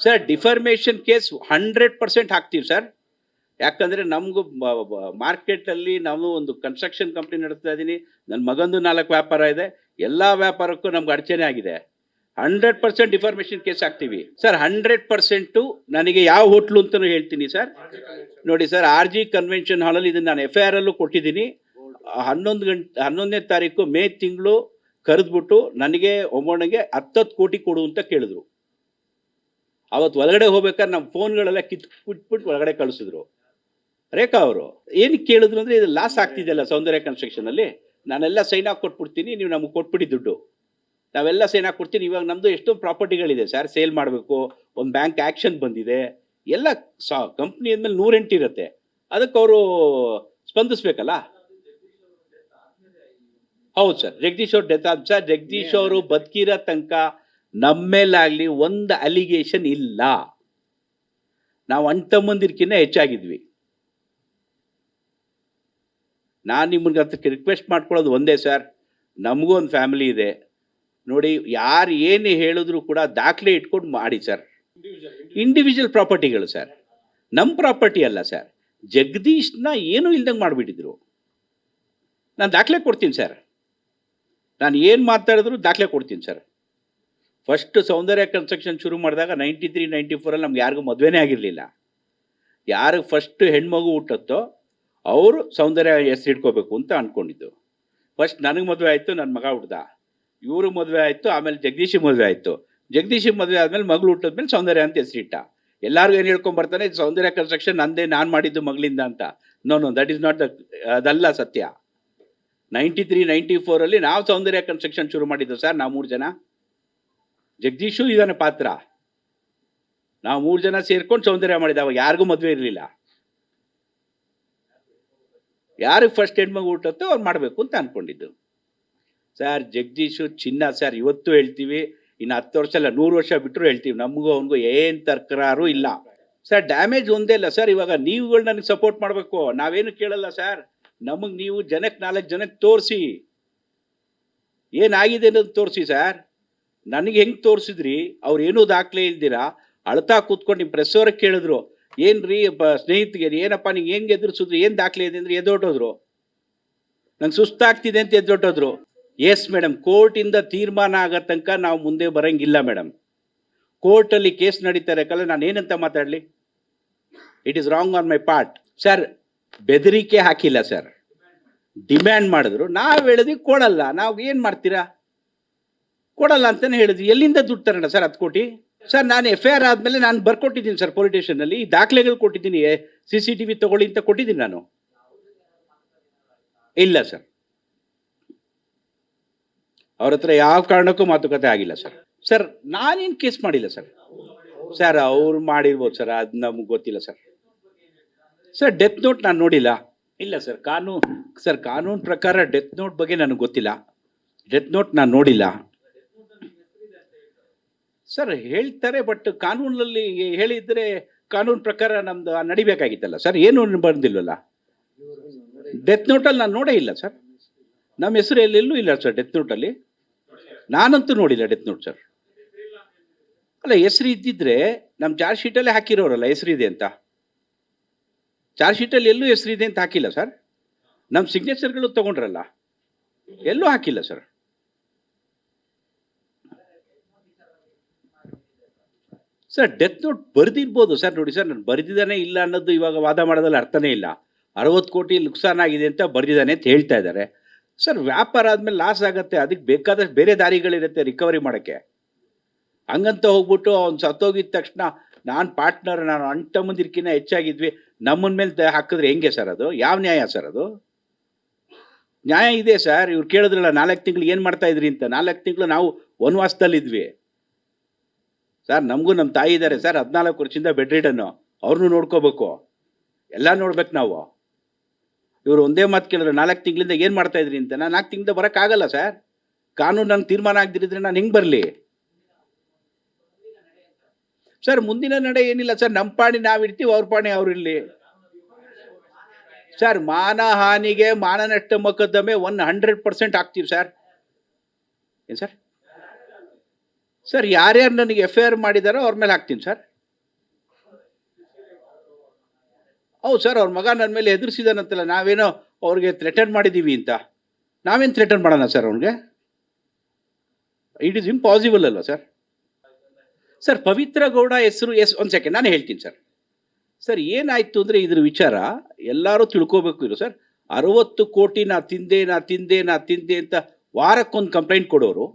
S1: ಸರ್, ಡಿಫರ್ಮೇಷನ್ ಕೇಸ್ 100% ಹಾಕ್ತೀವಿ ಸರ್. ಯಾಕಂದರೆ ನಮಗೂ ಮಾರ್ಕೆಟಲ್ಲಿ ನಾವು ಒಂದು ಕನ್ಸ್ಟ್ರಕ್ಷನ್ ಕಂಪ್ನಿ ನಡೆಸ್ತಾ ಇದ್ದೀನಿ. ನನ್ನ ಮಗಂದು 4 ವ್ಯಾಪಾರ ಇದೆ. ಎಲ್ಲ ವ್ಯಾಪಾರಕ್ಕೂ ನಮ್ಗೆ ಅಡಚಣೆ ಆಗಿದೆ. 100% ಡಿಫಾರ್ಮೇಷನ್ ಕೇಸ್ ಹಾಕ್ತೀವಿ ಸರ್. 100% ನನಗೆ ಯಾವ ಹೋಟ್ಲು ಅಂತಲೂ ಹೇಳ್ತೀನಿ ಸರ್. ನೋಡಿ ಸರ್, RG ಕನ್ವೆನ್ಷನ್ ಹಾಲಲ್ಲಿ ಇದನ್ನು ನಾನು FIR ಅಲ್ಲೂ ಕೊಟ್ಟಿದ್ದೀನಿ. 11ನೇ ತಾರೀಕು ಮೇ ತಿಂಗಳು ಕರೆದ್ಬಿಟ್ಟು ನನಗೆ ಒಮ್ಮೊಣಗೆ 10 ಕೋಟಿ ಕೊಡು ಅಂತ ಕೇಳಿದ್ರು. ಅವತ್ತು ಒಳಗಡೆ ಹೋಗ್ಬೇಕಾದ್ರೆ ನಮ್ಮ ಫೋನ್ಗಳೆಲ್ಲ ಕಿತ್ಬಿಟ್ಬಿಟ್ಟು ಒಳಗಡೆ ಕಳಿಸಿದ್ರು. ರೇಖಾ ಅವರು ಏನಕ್ಕೆ ಕೇಳಿದ್ರು ಅಂದರೆ, ಇದು ಲಾಸ್ ಆಗ್ತಿದೆಯಲ್ಲ ಸೌಂದರ್ಯ ಕನ್ಸ್ಟ್ರಕ್ಷನಲ್ಲಿ, ನಾನೆಲ್ಲ ಸೈನ್ ಹಾಕಿ ಕೊಟ್ಬಿಡ್ತೀನಿ, ನೀವು ನಮಗೆ ಕೊಟ್ಬಿಡಿ ದುಡ್ಡು. ನಾವೆಲ್ಲ ಸೇಲ್ ಹಾಕ್ಕೊಡ್ತೀನಿ. ಇವಾಗ ನಮ್ಮದು ಎಷ್ಟೊಂದು ಪ್ರಾಪರ್ಟಿಗಳಿದೆ ಸರ್, ಸೇಲ್ ಮಾಡಬೇಕು, ಒಂದು ಬ್ಯಾಂಕ್ ಆ್ಯಕ್ಷನ್ ಬಂದಿದೆ, ಎಲ್ಲ ಕಂಪ್ನಿ ಅಂದಮೇಲೆ 108 ಇರುತ್ತೆ, ಅದಕ್ಕೆ ಅವರು ಸ್ಪಂದಿಸ್ಬೇಕಲ್ಲ. ಹೌದು ಸರ್, ಜಗದೀಶ್ ಅವ್ರ ಡೆತ್ ಆದ ಸರ್. ಜಗದೀಶ್ ಅವರು ಬದುಕಿರೋ ತನಕ ನಮ್ಮ ಮೇಲಾಗಲಿ ಒಂದು ಅಲಿಗೇಷನ್ ಇಲ್ಲ. ನಾವು ಅಣ್ಣ ತಮ್ಮಂದಿರ್ಕಿನ್ನ ಹೆಚ್ಚಾಗಿದ್ವಿ. ನಾನು ನಿಮ್ಗೆ ಅದಕ್ಕೆ ರಿಕ್ವೆಸ್ಟ್ ಮಾಡ್ಕೊಳ್ಳೋದು ಒಂದೇ ಸರ್, ನಮಗೂ ಒಂದು ಫ್ಯಾಮಿಲಿ ಇದೆ ನೋಡಿ. ಯಾರು ಏನು ಹೇಳಿದ್ರು ಕೂಡ ದಾಖಲೆ ಇಟ್ಕೊಂಡು ಮಾಡಿ ಸರ್. ಇಂಡಿವಿಜುವಲ್ ಪ್ರಾಪರ್ಟಿಗಳು ಸರ್, ನಮ್ಮ ಪ್ರಾಪರ್ಟಿ ಅಲ್ಲ ಸರ್. ಜಗದೀಶ್ನ ಏನೂ ಇಲ್ದಂಗೆ ಮಾಡಿಬಿಟ್ಟಿದ್ರು. ನಾನು ದಾಖಲೆ ಕೊಡ್ತೀನಿ ಸರ್, ನಾನು ಏನು ಮಾತಾಡಿದ್ರು ದಾಖಲೆ ಕೊಡ್ತೀನಿ ಸರ್. ಫಸ್ಟ್ ಸೌಂದರ್ಯ ಕನ್ಸ್ಟ್ರಕ್ಷನ್ ಶುರು ಮಾಡಿದಾಗ 93, 94 ನಮ್ಗೆ ಯಾರಿಗೂ ಮದುವೆನೇ ಆಗಿರಲಿಲ್ಲ. ಯಾರಿಗೆ ಫಸ್ಟ್ ಹೆಣ್ಮಗು ಹುಟ್ಟುತ್ತೋ ಅವರು ಸೌಂದರ್ಯ ಹೆಸರು ಇಟ್ಕೋಬೇಕು ಅಂತ ಅಂದ್ಕೊಂಡಿದ್ದು. ಫಸ್ಟ್ ನನಗೆ ಮದುವೆ ಆಯಿತು, ನನ್ನ ಮಗ ಹುಡ್ದ. ಇವರು ಮದುವೆ ಆಯಿತು, ಆಮೇಲೆ ಜಗದೀಶಿಗೆ ಮದುವೆ ಆಯಿತು. ಜಗದೀಶಿಗೆ ಮದುವೆ ಆದಮೇಲೆ ಮಗಳು ಹುಟ್ಟಿದ್ಮೇಲೆ ಸೌಂದರ್ಯ ಅಂತ ಹೆಸರಿಟ್ಟ. ಎಲ್ಲರಿಗೂ ಏನು ಹೇಳ್ಕೊಂಬರ್ತಾನೆ, ಸೌಂದರ್ಯ ಕನ್ಸ್ಟ್ರಕ್ಷನ್ ನಂದೇ, ನಾನು ಮಾಡಿದ್ದು ಮಗಳಿಂದ ಅಂತ. ನೋ, ದಟ್ ಈಸ್ ನಾಟ್ ಅದಲ್ಲ ಸತ್ಯ. 93, 94 ನಾವು ಸೌಂದರ್ಯ ಕನ್ಸ್ಟ್ರಕ್ಷನ್ ಶುರು ಮಾಡಿದ್ದು ಸರ್. ನಾವು 3 ಜನ, ಜಗದೀಶು ಇದಾನೆ ಪಾತ್ರ, ನಾವು 3 ಜನ ಸೇರ್ಕೊಂಡು ಸೌಂದರ್ಯ ಮಾಡಿದ. ಅವಾಗ ಯಾರಿಗೂ ಮದುವೆ ಇರಲಿಲ್ಲ. ಯಾರಿಗೆ ಫಸ್ಟ್ ಹೆಣ್ಮಗು ಹುಟ್ಟುತ್ತೋ ಅವ್ರು ಮಾಡಬೇಕು ಅಂತ ಅಂದ್ಕೊಂಡಿದ್ದು ಸರ್. ಜಗದೀಶು ಚಿನ್ನ ಸರ್, ಇವತ್ತು ಹೇಳ್ತೀವಿ, ಇನ್ನು 10 ವರ್ಷ ಅಲ್ಲ 100 ವರ್ಷ ಬಿಟ್ಟರು ಹೇಳ್ತೀವಿ, ನಮಗೂ ಅವನಿಗೂ ಏನು ತಕರಾರು ಇಲ್ಲ ಸರ್. ಡ್ಯಾಮೇಜ್ ಒಂದೇ ಇಲ್ಲ ಸರ್. ಇವಾಗ ನೀವುಗಳು ನನಗೆ ಸಪೋರ್ಟ್ ಮಾಡಬೇಕು, ನಾವೇನು ಕೇಳಲ್ಲ ಸರ್. ನಮಗೆ ನೀವು ಜನಕ್ಕೆ 4 ಜನಕ್ಕೆ ತೋರಿಸಿ, ಏನಾಗಿದೆ ಅನ್ನೋದು ತೋರಿಸಿ ಸರ್. ನನಗೆ ಹೆಂಗೆ ತೋರಿಸಿದ್ರಿ, ಅವ್ರು ಏನೂ ದಾಖಲೆ ಇಲ್ದಿರಾ ಅಳ್ತಾ ಕೂತ್ಕೊಂಡು ನಿಮ್ಮ ಪ್ರೆಸ್ ಅವ್ರಿಗೆ ಕೇಳಿದ್ರು, ಏನ್ರಿ ಸ್ನೇಹಿತರಿಗೆ ಏನಪ್ಪ ನಿಂಗೆ ಹೆಂಗೆ ಎದುರಿಸಿದ್ರು, ಏನು ದಾಖಲೆ ಇದೆ ಅಂದರೆ ಎದ್ದೊಟ್ಟೋದ್ರು. ನಂಗೆ ಸುಸ್ತಾಗ್ತಿದೆ ಅಂತ ಎದ್ದೊಟ್ಟೋದ್ರು. ಎಸ್ ಮೇಡಮ್, ಕೋರ್ಟಿಂದ ತೀರ್ಮಾನ ಆಗೋ ತನಕ ನಾವು ಮುಂದೆ ಬರೋಂಗಿಲ್ಲ ಮೇಡಮ್. ಕೋರ್ಟಲ್ಲಿ ಕೇಸ್ ನಡೀತಾರೆ ಕಲ್ಲ, ನಾನು ಏನಂತ ಮಾತಾಡಲಿ? It is wrong on my part sir. ಬೆದರಿಕೆ ಹಾಕಿಲ್ಲ ಸರ್, ಡಿಮ್ಯಾಂಡ್ ಮಾಡಿದ್ರು. ನಾವು ಹೇಳಿದ್ವಿ ಕೊಡಲ್ಲ. ನಾವು ಏನು ಮಾಡ್ತೀರಾ, ಕೊಡಲ್ಲ ಅಂತಲೇ ಹೇಳಿದ್ವಿ. ಎಲ್ಲಿಂದ ದುಡ್ಡು ತರೋಣ ಸರ್ 10 ಕೋಟಿ ಸರ್? ನಾನು FIR ಆದಮೇಲೆ ನಾನು ಬರ್ಕೊಟ್ಟಿದ್ದೀನಿ ಸರ್, ಪೊಲೀಸ್ ಸ್ಟೇಷನಲ್ಲಿ ದಾಖಲೆಗಳು ಕೊಟ್ಟಿದ್ದೀನಿ. CCTV ತಗೊಳ್ಳಿ ಅಂತ ಕೊಟ್ಟಿದ್ದೀನಿ ನಾನು. ಇಲ್ಲ ಸರ್, ಅವ್ರ ಹತ್ರ ಯಾವ ಕಾರಣಕ್ಕೂ ಮಾತುಕತೆ ಆಗಿಲ್ಲ ಸರ್. ಸರ್ ನಾನೇನು ಕೇಸ್ ಮಾಡಿಲ್ಲ ಸರ್. ಸರ್ ಅವ್ರು ಮಾಡಿರ್ಬೋದು ಸರ್, ಅದು ನಮ್ಗೆ ಗೊತ್ತಿಲ್ಲ ಸರ್. ಸರ್ ಡೆತ್ ನೋಟ್ ನಾನು ನೋಡಿಲ್ಲ. ಇಲ್ಲ ಸರ್, ಕಾನೂನು ಪ್ರಕಾರ ಡೆತ್ ನೋಟ್ ಬಗ್ಗೆ ನನಗೆ ಗೊತ್ತಿಲ್ಲ. ಡೆತ್ ನೋಟ್ ನಾನು ನೋಡಿಲ್ಲ ಸರ್. ಹೇಳ್ತಾರೆ, ಬಟ್ ಕಾನೂನಲ್ಲಿ ಹೇಳಿದರೆ ಕಾನೂನು ಪ್ರಕಾರ ನಮ್ದು ನಡಿಬೇಕಾಗಿತ್ತಲ್ಲ ಸರ್. ಏನು ಬಂದಿಲ್ವಲ್ಲ ಡೆತ್ ನೋಟಲ್ಲಿ. ನಾನು ನೋಡೇ ಇಲ್ಲ ಸರ್. ನಮ್ಮ ಹೆಸರು ಎಲ್ಲೆಲ್ಲೂ ಇಲ್ಲ ಸರ್ ಡೆತ್ ನೋಟಲ್ಲಿ. ನಾನಂತೂ ನೋಡಿಲ್ಲ ಡೆತ್ ನೋಟ್ ಸರ್. ಅಲ್ಲ, ಹೆಸರು ಇದ್ದಿದ್ರೆ ನಮ್ಮ ಚಾರ್ಜ್ ಶೀಟಲ್ಲೇ ಹಾಕಿರೋರಲ್ಲ ಹೆಸರಿದೆ ಅಂತ. ಚಾರ್ಜ್ ಶೀಟಲ್ಲಿ ಎಲ್ಲೂ ಹೆಸರಿದೆ ಅಂತ ಹಾಕಿಲ್ಲ ಸರ್. ನಮ್ಮ ಸಿಗ್ನೇಚರ್ಗಳು ತಗೊಂಡ್ರಲ್ಲ, ಎಲ್ಲೂ ಹಾಕಿಲ್ಲ ಸರ್. ಸರ್ ಡೆತ್ ನೋಟ್ ಬರೆದಿರ್ಬೋದು ಸರ್. ನೋಡಿ ಸರ್, ನಾನು ಬರೆದಿದ್ದಾನೆ ಇಲ್ಲ ಅನ್ನೋದು ಇವಾಗ ವಾದ ಮಾಡೋದ್ರಲ್ಲಿ ಅರ್ಥನೇ ಇಲ್ಲ. 60 ಕೋಟಿ ನುಕ್ಸಾನ್ ಆಗಿದೆ ಅಂತ ಬರೆದಿದ್ದಾನೆ ಅಂತ ಹೇಳ್ತಾ ಇದ್ದಾರೆ ಸರ್. ವ್ಯಾಪಾರ ಆದಮೇಲೆ ಲಾಸ್ ಆಗುತ್ತೆ, ಅದಕ್ಕೆ ಬೇಕಾದಷ್ಟು ಬೇರೆ ದಾರಿಗಳಿರುತ್ತೆ ರಿಕವರಿ ಮಾಡೋಕ್ಕೆ. ಹಂಗಂತ ಹೋಗ್ಬಿಟ್ಟು ಅವ್ನು ಸತ್ತೋಗಿದ ತಕ್ಷಣ ನಾನು ಪಾರ್ಟ್ನರ್, ನಾನು ಅಣ್ಣ ತಮ್ಮಂದಿರ್ಕಿನ್ನ ಹೆಚ್ಚಾಗಿದ್ವಿ, ನಮ್ಮನ ಮೇಲೆ ಹಾಕಿದ್ರೆ ಹೆಂಗೆ ಸರ್? ಅದು ಯಾವ ನ್ಯಾಯ ಸರ್? ಅದು ನ್ಯಾಯ ಇದೆ ಸರ್. ಇವ್ರು ಕೇಳಿದ್ರಲ್ಲ 4 ತಿಂಗಳು ಏನು ಮಾಡ್ತಾ ಇದ್ರಿ ಅಂತ. 4 ತಿಂಗಳು ನಾವು ವನವಾಸದಲ್ಲಿದ್ವಿ ಸರ್. ನಮಗೂ ನಮ್ಮ ತಾಯಿ ಇದ್ದಾರೆ ಸರ್, 14 ವರ್ಷದಿಂದ ಬೆಡ್ ರಿಡನ್ನು. ಅವ್ರನ್ನೂ ನೋಡ್ಕೋಬೇಕು, ಎಲ್ಲ ನೋಡ್ಬೇಕು ನಾವು. ಇವರು ಒಂದೇ ಮಾತು ಕೇಳಿದ್ರು, 4 ತಿಂಗಳಿಂದ ಏನು ಮಾಡ್ತಾ ಇದ್ರಿ ಅಂತ. ನಾನು 4 ತಿಂಗಳಿಂದ ಬರೋಕ್ಕಾಗಲ್ಲ ಸರ್. ಕಾನೂನು ನಂಗೆ ತೀರ್ಮಾನ ಆಗದಿರಿದ್ರೆ ನಾನು ಹೆಂಗೆ ಬರಲಿ ಸರ್? ಮುಂದಿನ ನಡೆ ಏನಿಲ್ಲ ಸರ್, ನಮ್ಮ ಪಾಣಿ ನಾವು ಇಡ್ತೀವಿ, ಅವ್ರ ಪಾಣಿ ಅವ್ರು ಇರಲಿ ಸರ್. ಮಾನಹಾನಿಗೆ ಮಾನನಷ್ಟ ಮೊಕದ್ದಮೆ 100% ಆಗ್ತೀವಿ ಸರ್. ಏನು ಸರ್? ಸರ್ ಯಾರ್ಯಾರು ನನಗೆ FIR ಮಾಡಿದಾರೋ ಅವ್ರ ಮೇಲೆ ಹಾಕ್ತೀನಿ ಸರ್. ಹೌದು ಸರ್, ಅವ್ರ ಮಗ ನನ್ನ ಮೇಲೆ ಎದುರಿಸಿದಾನಂತಲ್ಲ, ನಾವೇನೋ ಅವ್ರಿಗೆ ಥ್ರೆಟನ್ ಮಾಡಿದ್ದೀವಿ ಅಂತ. ನಾವೇನು ಥ್ರೆಟನ್ ಮಾಡೋಣ ಸರ್ ಅವ್ನಿಗೆ? ಇಟ್ ಈಸ್ ಇಂಪಾಸಿಬಲ್ ಅಲ್ವಾ ಸರ್? ಸರ್ ಪವಿತ್ರ ಗೌಡ ಹೆಸರು ಒಂದು ಸೆಕೆಂಡ್ ನಾನು ಹೇಳ್ತೀನಿ ಸರ್. ಸರ್ ಏನಾಯಿತು ಅಂದರೆ ಇದ್ರ ವಿಚಾರ ಎಲ್ಲರೂ ತಿಳ್ಕೋಬೇಕು. ಇದು ಸರ್ 60 ಕೋಟಿ ನಾ ತಿಂದೆ ಅಂತ ವಾರಕ್ಕೊಂದು ಕಂಪ್ಲೇಂಟ್ ಕೊಡೋರು.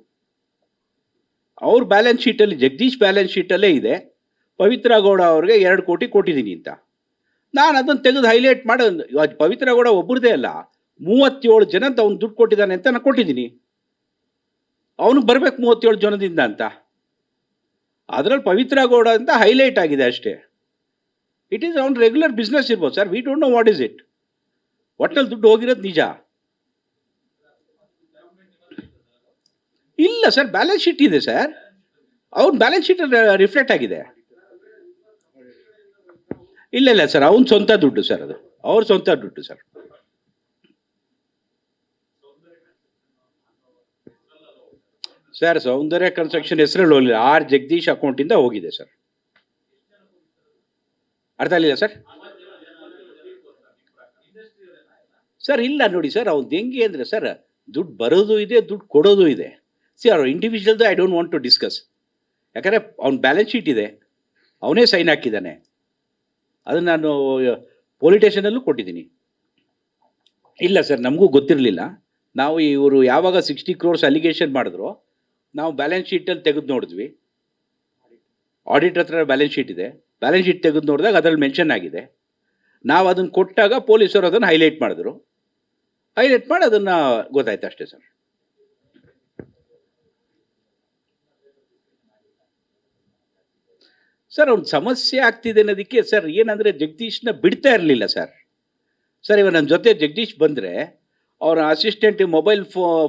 S1: ಅವ್ರ ಬ್ಯಾಲೆನ್ಸ್ ಶೀಟಲ್ಲಿ, ಜಗದೀಶ್ ಬ್ಯಾಲೆನ್ಸ್ ಶೀಟಲ್ಲೇ ಇದೆ ಪವಿತ್ರ ಗೌಡ ಅವ್ರಿಗೆ 2 ಕೋಟಿ ಕೊಟ್ಟಿದ್ದೀನಿ ಅಂತ. ನಾನು ಅದನ್ನು ತೆಗೆದು ಹೈಲೈಟ್ ಮಾಡಿ, ಪವಿತ್ರ ಗೌಡ ಒಬ್ಬರದೇ ಅಲ್ಲ 37 ಜನ ಅವ್ನು ದುಡ್ಡು ಕೊಟ್ಟಿದ್ದಾನೆ ಅಂತ ನಾನು ಕೊಟ್ಟಿದ್ದೀನಿ. ಅವನಿಗೆ ಬರಬೇಕು 37 ಜನದಿಂದ ಅಂತ. ಅದರಲ್ಲಿ ಪವಿತ್ರ ಗೌಡ ಅಂತ ಹೈಲೈಟ್ ಆಗಿದೆ ಅಷ್ಟೇ. ಇಟ್ ಈಸ್ ಅವ್ನ ರೆಗ್ಯುಲರ್ ಬಿಸ್ನೆಸ್ ಇರ್ಬೋದು sir. We don't know what is it. ಒಟ್ಟಲ್ಲಿ ದುಡ್ಡು ಹೋಗಿರೋದು ನಿಜ. ಇಲ್ಲ ಸರ್, ಬ್ಯಾಲೆನ್ಸ್ ಶೀಟ್ ಇದೆ ಸರ್. ಅವ್ನ ಬ್ಯಾಲೆನ್ಸ್ ಶೀಟ್ ರಿಫ್ಲೆಕ್ಟ್ ಆಗಿದೆ. ಇಲ್ಲ ಸರ್, ಅವನ ಸ್ವಂತ ದುಡ್ಡು ಸರ್, ಅದು ಅವ್ರ ಸ್ವಂತ ದುಡ್ಡು ಸರ್. ಸರ್, ಸೌಂದರ್ಯ ಕನ್ಸ್ಟ್ರಕ್ಷನ್ ಹೆಸರಲ್ಲಿ ಹೋಗಲಿಲ್ಲ, ಆರ್ ಜಗದೀಶ್ ಅಕೌಂಟಿಂದ ಹೋಗಿದೆ ಸರ್. ಅರ್ಥ ಆಗಲಿಲ್ಲ ಸರ್. ಸರ್ ಇಲ್ಲ ನೋಡಿ ಸರ್, ಅವ್ನು ಹೆಂಗೆ ಅಂದರೆ ಸರ್, ದುಡ್ಡು ಬರೋದು ಇದೆ, ದುಡ್ಡು ಕೊಡೋದು ಇದೆ. ಸಿ ಅವ್ರ ಇಂಡಿವಿಜುವಲ್ದು I don't want to discuss. ಯಾಕಂದರೆ ಅವ್ನ ಬ್ಯಾಲೆನ್ಸ್ ಶೀಟ್ ಇದೆ, ಅವನೇ ಸೈನ್ ಹಾಕಿದ್ದಾನೆ. ಅದನ್ನು ನಾನು ಪೊಲೀಸ್ ಸ್ಟೇಷನಲ್ಲೂ ಕೊಟ್ಟಿದ್ದೀನಿ. ಇಲ್ಲ ಸರ್, ನಮಗೂ ಗೊತ್ತಿರಲಿಲ್ಲ. ನಾವು ಇವರು ಯಾವಾಗ 60 crores ಅಲಿಗೇಷನ್ ಮಾಡಿದ್ರು, ನಾವು ಬ್ಯಾಲೆನ್ಸ್ ಶೀಟಲ್ಲಿ ತೆಗೆದು ನೋಡಿದ್ವಿ. ಆಡಿಟ್ ಹತ್ರ ಬ್ಯಾಲೆನ್ಸ್ ಶೀಟ್ ಇದೆ. ಬ್ಯಾಲೆನ್ಸ್ ಶೀಟ್ ತೆಗೆದು ನೋಡಿದಾಗ ಅದರಲ್ಲಿ ಮೆನ್ಷನ್ ಆಗಿದೆ. ನಾವು ಅದನ್ನು ಕೊಟ್ಟಾಗ ಪೊಲೀಸರು ಅದನ್ನು ಹೈಲೈಟ್ ಮಾಡಿದ್ರು. ಹೈಲೈಟ್ ಮಾಡಿ ಅದನ್ನು ಗೊತ್ತಾಯ್ತು ಅಷ್ಟೇ ಸರ್. ಸರ್, ಅವ್ನ ಸಮಸ್ಯೆ ಆಗ್ತಿದೆ ಅನ್ನೋದಕ್ಕೆ ಸರ್ ಏನಂದರೆ ಜಗದೀಶ್ನ ಬಿಡ್ತಾ ಇರಲಿಲ್ಲ ಸರ್. ಸರ್, ಇವಾಗ ನನ್ನ ಜೊತೆ ಜಗದೀಶ್ ಬಂದರೆ ಅವರ ಅಸಿಸ್ಟೆಂಟ್ ಮೊಬೈಲ್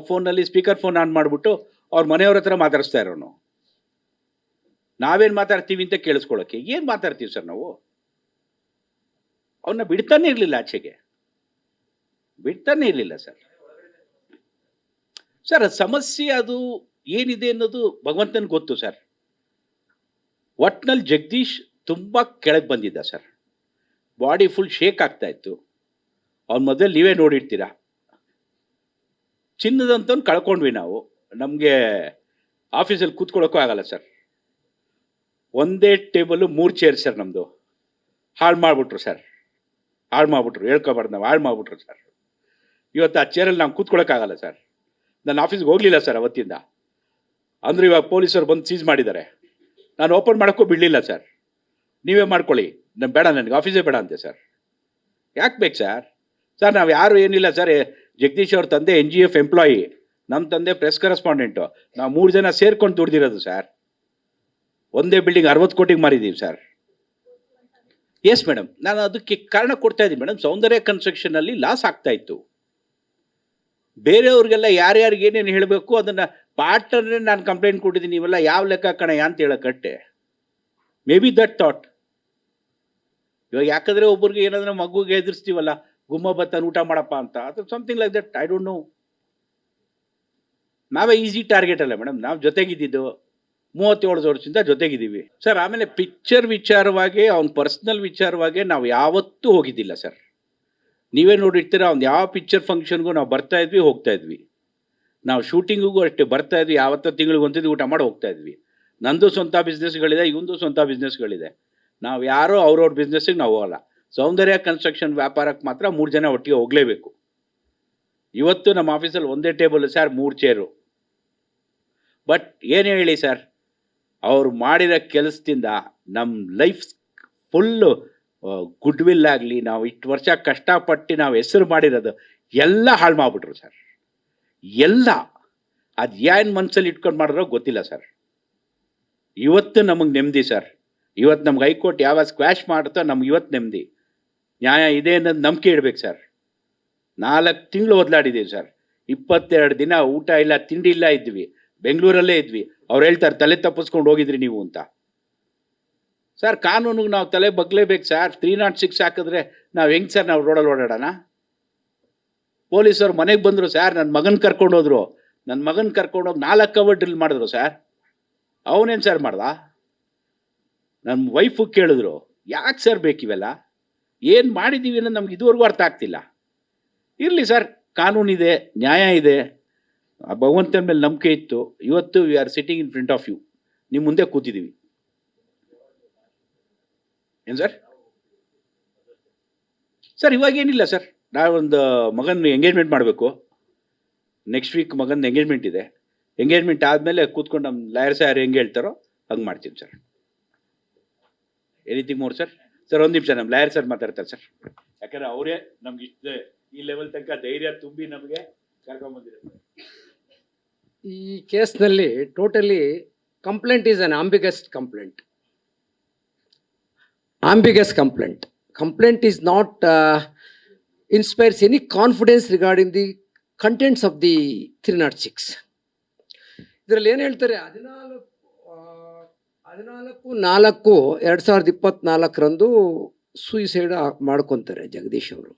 S1: ಫೋನಲ್ಲಿ ಸ್ಪೀಕರ್ ಫೋನ್ ಆನ್ ಮಾಡಿಬಿಟ್ಟು ಅವ್ರ ಮನೆಯವ್ರ ಹತ್ರ ಮಾತಾಡಿಸ್ತಾ ಇರೋನು. ನಾವೇನು ಮಾತಾಡ್ತೀವಿ ಅಂತ ಕೇಳಿಸ್ಕೊಳ್ಳೋಕ್ಕೆ ಏನು ಮಾತಾಡ್ತೀವಿ ಸರ್ ನಾವು? ಅವನ್ನ ಬಿಡ್ತಾನೆ ಇರಲಿಲ್ಲ, ಆಚೆಗೆ ಬಿಡ್ತಾನೆ ಇರಲಿಲ್ಲ ಸರ್. ಸರ್, ಸಮಸ್ಯೆ ಅದು ಏನಿದೆ ಅನ್ನೋದು ಭಗವಂತನಿಗೆ ಗೊತ್ತು ಸರ್. ಒಟ್ನಲ್ಲಿ ಜಗದೀಶ್ ತುಂಬ ಕೆಳಗೆ ಬಂದಿದ್ದ ಸರ್. ಬಾಡಿ ಫುಲ್ ಶೇಕ್ ಆಗ್ತಾ ಇತ್ತು. ಅವ್ನ ಮೊದಲು ನೀವೇ ನೋಡಿರ್ತೀರ. ಚಿನ್ನದಂತವ್ನು ಕಳ್ಕೊಂಡ್ವಿ ನಾವು. ನಮಗೆ ಆಫೀಸಲ್ಲಿ ಕೂತ್ಕೊಳ್ಳೋಕ್ಕೂ ಆಗಲ್ಲ ಸರ್. ಒಂದೇ ಟೇಬಲು 3 ಚೇರ್ ಸರ್ ನಮ್ಮದು. ಹಾಳು ಮಾಡಿಬಿಟ್ರು ಸರ್, ಹಾಳು ಮಾಡಿಬಿಟ್ರು. ಹೇಳ್ಕೊಬಾರ್ದು, ನಾವು ಹಾಳು ಮಾಡಿಬಿಟ್ರು ಸರ್. ಇವತ್ತು ಆ ಚೇರಲ್ಲಿ ನಾವು ಕೂತ್ಕೊಳ್ಳೋಕ್ಕಾಗಲ್ಲ ಸರ್. ನಾನು ಆಫೀಸ್ಗೆ ಹೋಗಲಿಲ್ಲ ಸರ್ ಅವತ್ತಿಂದ. ಅಂದರೆ ಇವಾಗ ಪೊಲೀಸರು ಬಂದು ಸೀಸ್ ಮಾಡಿದ್ದಾರೆ. ನಾನು ಓಪನ್ ಮಾಡೋಕ್ಕೂ ಬಿಡಲಿಲ್ಲ ಸರ್. ನೀವೇ ಮಾಡ್ಕೊಳ್ಳಿ, ನಾನು ಬೇಡ, ನನಗೆ ಆಫೀಸೇ ಬೇಡ ಅಂತೆ ಸರ್. ಯಾಕೆ ಬೇಕು ಸರ್? ಸರ್, ನಾವು ಯಾರು ಏನಿಲ್ಲ ಸರ್. ಜಗದೀಶ್ ಅವ್ರ ತಂದೆ NGF ಎಂಪ್ಲಾಯಿ, ನಮ್ಮ ತಂದೆ ಪ್ರೆಸ್ ಕರೆಸ್ಪಾಂಡೆಂಟು. ನಾವು 3 ಜನ ಸೇರ್ಕೊಂಡು ದುಡ್ದಿರೋದು ಸರ್. ಒಂದೇ ಬಿಲ್ಡಿಂಗ್ 60 ಕೋಟಿಗೆ ಮಾರಿದ್ದೀವಿ ಸರ್. ಎಸ್ ಮೇಡಮ್, ನಾನು ಅದಕ್ಕೆ ಕಾರಣ ಕೊಡ್ತಾ ಇದ್ದೀನಿ ಮೇಡಮ್. ಸೌಂದರ್ಯ ಕನ್ಸ್ಟ್ರಕ್ಷನಲ್ಲಿ ಲಾಸ್ ಆಗ್ತಾ ಇತ್ತು. ಬೇರೆಯವ್ರಿಗೆಲ್ಲ ಯಾರ್ಯಾರಿಗೆ ಏನೇನು ಹೇಳಬೇಕು ಅದನ್ನು ಪಾರ್ಟ್ನರ್ನೇ ನಾನು ಕಂಪ್ಲೇಂಟ್ ಕೊಟ್ಟಿದ್ದೀನಿ. ಇವೆಲ್ಲ ಯಾವ ಲೆಕ್ಕ ಕಣಯ್ಯ ಅಂತ ಹೇಳೋಕಟ್ಟೆ. Maybe that thought. ಇವಾಗ ಯಾಕಂದರೆ ಒಬ್ರಿಗೆ ಏನಾದರೂ ಮಗುಗೆ ಎದುರಿಸ್ತೀವಲ್ಲ, ಗುಮ್ಮ ಬತ್ತಾನ ಊಟ ಮಾಡಪ್ಪ ಅಂತ, ಅದು something like that. I don't know. ನಾವೇ ಈಸಿ ಟಾರ್ಗೆಟ್ ಅಲ್ಲ ಮೇಡಮ್. ನಾವು ಜೊತೆಗಿದ್ದು 37 ವರ್ಷದಿಂದ ಜೊತೆಗಿದ್ದೀವಿ ಸರ್. ಆಮೇಲೆ ಪಿಕ್ಚರ್ ವಿಚಾರವಾಗಿ, ಅವ್ನ ಪರ್ಸ್ನಲ್ ವಿಚಾರವಾಗಿ ನಾವು ಯಾವತ್ತೂ ಹೋಗಿದ್ದಿಲ್ಲ ಸರ್. ನೀವೇ ನೋಡಿರ್ತೀರ, ಅವ್ನು ಯಾವ ಪಿಕ್ಚರ್ ಫಂಕ್ಷನ್ಗೂ ನಾವು ಬರ್ತಾ ಇದ್ವಿ, ಹೋಗ್ತಾ ಇದ್ವಿ. ನಾವು ಶೂಟಿಂಗಿಗೂ ಅಷ್ಟೇ ಬರ್ತಾ ಇದ್ವಿ. ಯಾವತ್ತೋ ತಿಂಗಳಿಗೆ ಒಂದ್ಸತಿ ಊಟ ಮಾಡಿ ಹೋಗ್ತಾ ಇದ್ವಿ. ನಂದು ಸ್ವಂತ ಬಿಸ್ನೆಸ್ಗಳಿದೆ, ಇವಂದು ಸ್ವಂತ ಬಿಸ್ನೆಸ್ಗಳಿದೆ. ನಾವು ಯಾರೋ ಅವ್ರವ್ರ ಬಿಸ್ನೆಸ್ಸಿಗೆ ನಾವು ಹೋಗಲ್ಲ. ಸೌಂದರ್ಯ ಕನ್ಸ್ಟ್ರಕ್ಷನ್ ವ್ಯಾಪಾರಕ್ಕೆ ಮಾತ್ರ 3 ಜನ ಒಟ್ಟಿಗೆ ಹೋಗಲೇಬೇಕು. ಇವತ್ತು ನಮ್ಮ ಆಫೀಸಲ್ಲಿ ಒಂದೇ ಟೇಬಲ್ ಸರ್, 3 ಚೇರು. ಬಟ್ ಏನು ಹೇಳಿ ಸರ್, ಅವ್ರು ಮಾಡಿರೋ ಕೆಲಸದಿಂದ ನಮ್ಮ ಲೈಫ್ ಫುಲ್ಲು ಗುಡ್ ವಿಲ್ ಆಗಲಿ, ನಾವು ಇಷ್ಟು ವರ್ಷ ಕಷ್ಟಪಟ್ಟು ನಾವು ಹೆಸರು ಮಾಡಿರೋದು ಎಲ್ಲ ಹಾಳು ಮಾಡಿಬಿಟ್ರು ಸರ್. ಎಲ್ಲ ಅದು ಏನು ಮನಸ್ಸಲ್ಲಿ ಇಟ್ಕೊಂಡು ಮಾಡಿದ್ರೋ ಗೊತ್ತಿಲ್ಲ ಸರ್. ಇವತ್ತು ನಮಗೆ ನೆಮ್ಮದಿ ಸರ್. ಇವತ್ತು ನಮ್ಗೆ ಹೈಕೋರ್ಟ್ ಯಾವ ಸ್ಕ್ವಾಶ್ ಮಾಡುತ್ತೋ ನಮ್ಗೆ ಇವತ್ತು ನೆಮ್ಮದಿ. ನ್ಯಾಯ ಇದೆ ಅನ್ನೋದು ನಂಬಿಕೆ ಇಡಬೇಕು ಸರ್. 4 ತಿಂಗಳು ಓದ್ಲಾಡಿದ್ದೀವಿ ಸರ್. 22 ದಿನ ಊಟ ಇಲ್ಲ, ತಿಂಡಿ ಇಲ್ಲ ಇದ್ವಿ. ಬೆಂಗಳೂರಲ್ಲೇ ಇದ್ವಿ. ಅವ್ರು ಹೇಳ್ತಾರೆ ತಲೆ ತಪ್ಪಿಸ್ಕೊಂಡು ಹೋಗಿದ್ರಿ ನೀವು ಅಂತ. ಸರ್, ಕಾನೂನಿಗೆ ನಾವು ತಲೆ ಬಗ್ಲೇಬೇಕು ಸರ್. 306 ಹಾಕಿದ್ರೆ ನಾವು ಹೆಂಗೆ ಸರ್ ನಾವು ರೋಡಲ್ಲಿ ಓಡಾಡೋಣ? ಪೊಲೀಸರು ಮನೆಗೆ ಬಂದರು ಸರ್, ನನ್ನ ಮಗನ ಕರ್ಕೊಂಡು ಹೋದ್ರು. ನನ್ನ ಮಗನ ಕರ್ಕೊಂಡೋಗಿ 4 ಅವರ್ ಡ್ರಿಲ್ ಮಾಡಿದ್ರು ಸರ್. ಅವನೇನು ಸರ್ ಮಾಡ್ದ? ನನ್ನ ವೈಫು ಕೇಳಿದ್ರು, ಯಾಕೆ ಸರ್ ಬೇಕಿವೆಲ್ಲ? ಏನು ಮಾಡಿದ್ದೀವಿ ಅನ್ನೋದು ನಮ್ಗೆ ಇದುವರೆಗೂ ಅರ್ಥ ಆಗ್ತಿಲ್ಲ. ಇರಲಿ ಸರ್, ಕಾನೂನಿದೆ, ನ್ಯಾಯ ಇದೆ. ಭಗವಂತನ ಮೇಲೆ ನಂಬಿಕೆ ಇತ್ತು. ಇವತ್ತು we are sitting in front of you. ನಿಮ್ಮ ಮುಂದೆ ಕೂತಿದ್ದೀವಿ. ಏನು ಸರ್? Sir, ಇವಾಗೇನಿಲ್ಲ sir. ನಾವೊಂದು ಮಗನ ಎಂಗೇಜ್ಮೆಂಟ್ ಮಾಡಬೇಕು. ನೆಕ್ಸ್ಟ್ ವೀಕ್ ಮಗನ ಎಂಗೇಜ್ಮೆಂಟ್ ಇದೆ. ಎಂಗೇಜ್ಮೆಂಟ್ ಆದಮೇಲೆ ಕೂತ್ಕೊಂಡು ನಮ್ಮ ಲಾಯರ್ ಸಾರ್ ಹೆಂಗೆ ಹೇಳ್ತಾರೋ ಹಂಗೆ ಮಾಡ್ತೀವಿ sir. Anything more sir? Sir, ಒಂದು ನಿಮಿಷ, ನಮ್ಮ ಲಾಯರ್ ಸರ್ ಮಾತಾಡ್ತಾರೆ ಸರ್. ಯಾಕಂದರೆ ಅವರೇ ನಮ್ಗೆ ಇಷ್ಟು ಈ ಲೆವೆಲ್ ತನಕ ಧೈರ್ಯ ತುಂಬಿ ನಮಗೆ ಕರ್ಕೊಂಬಂದಿದ್ದಾರೆ.
S2: ಈ ಕೇಸ್ನಲ್ಲಿ totally complaint is an ambiguous complaint. Ambiguous complaint. Complaint is not inspires any confidence regarding the contents of the 306. ಇದರಲ್ಲಿ ಏನು ಹೇಳ್ತಾರೆ, 14/4/2024 ಸೂಯಿಸೈಡ್ ಮಾಡ್ಕೊತಾರೆ ಜಗದೀಶ್ ಅವರು.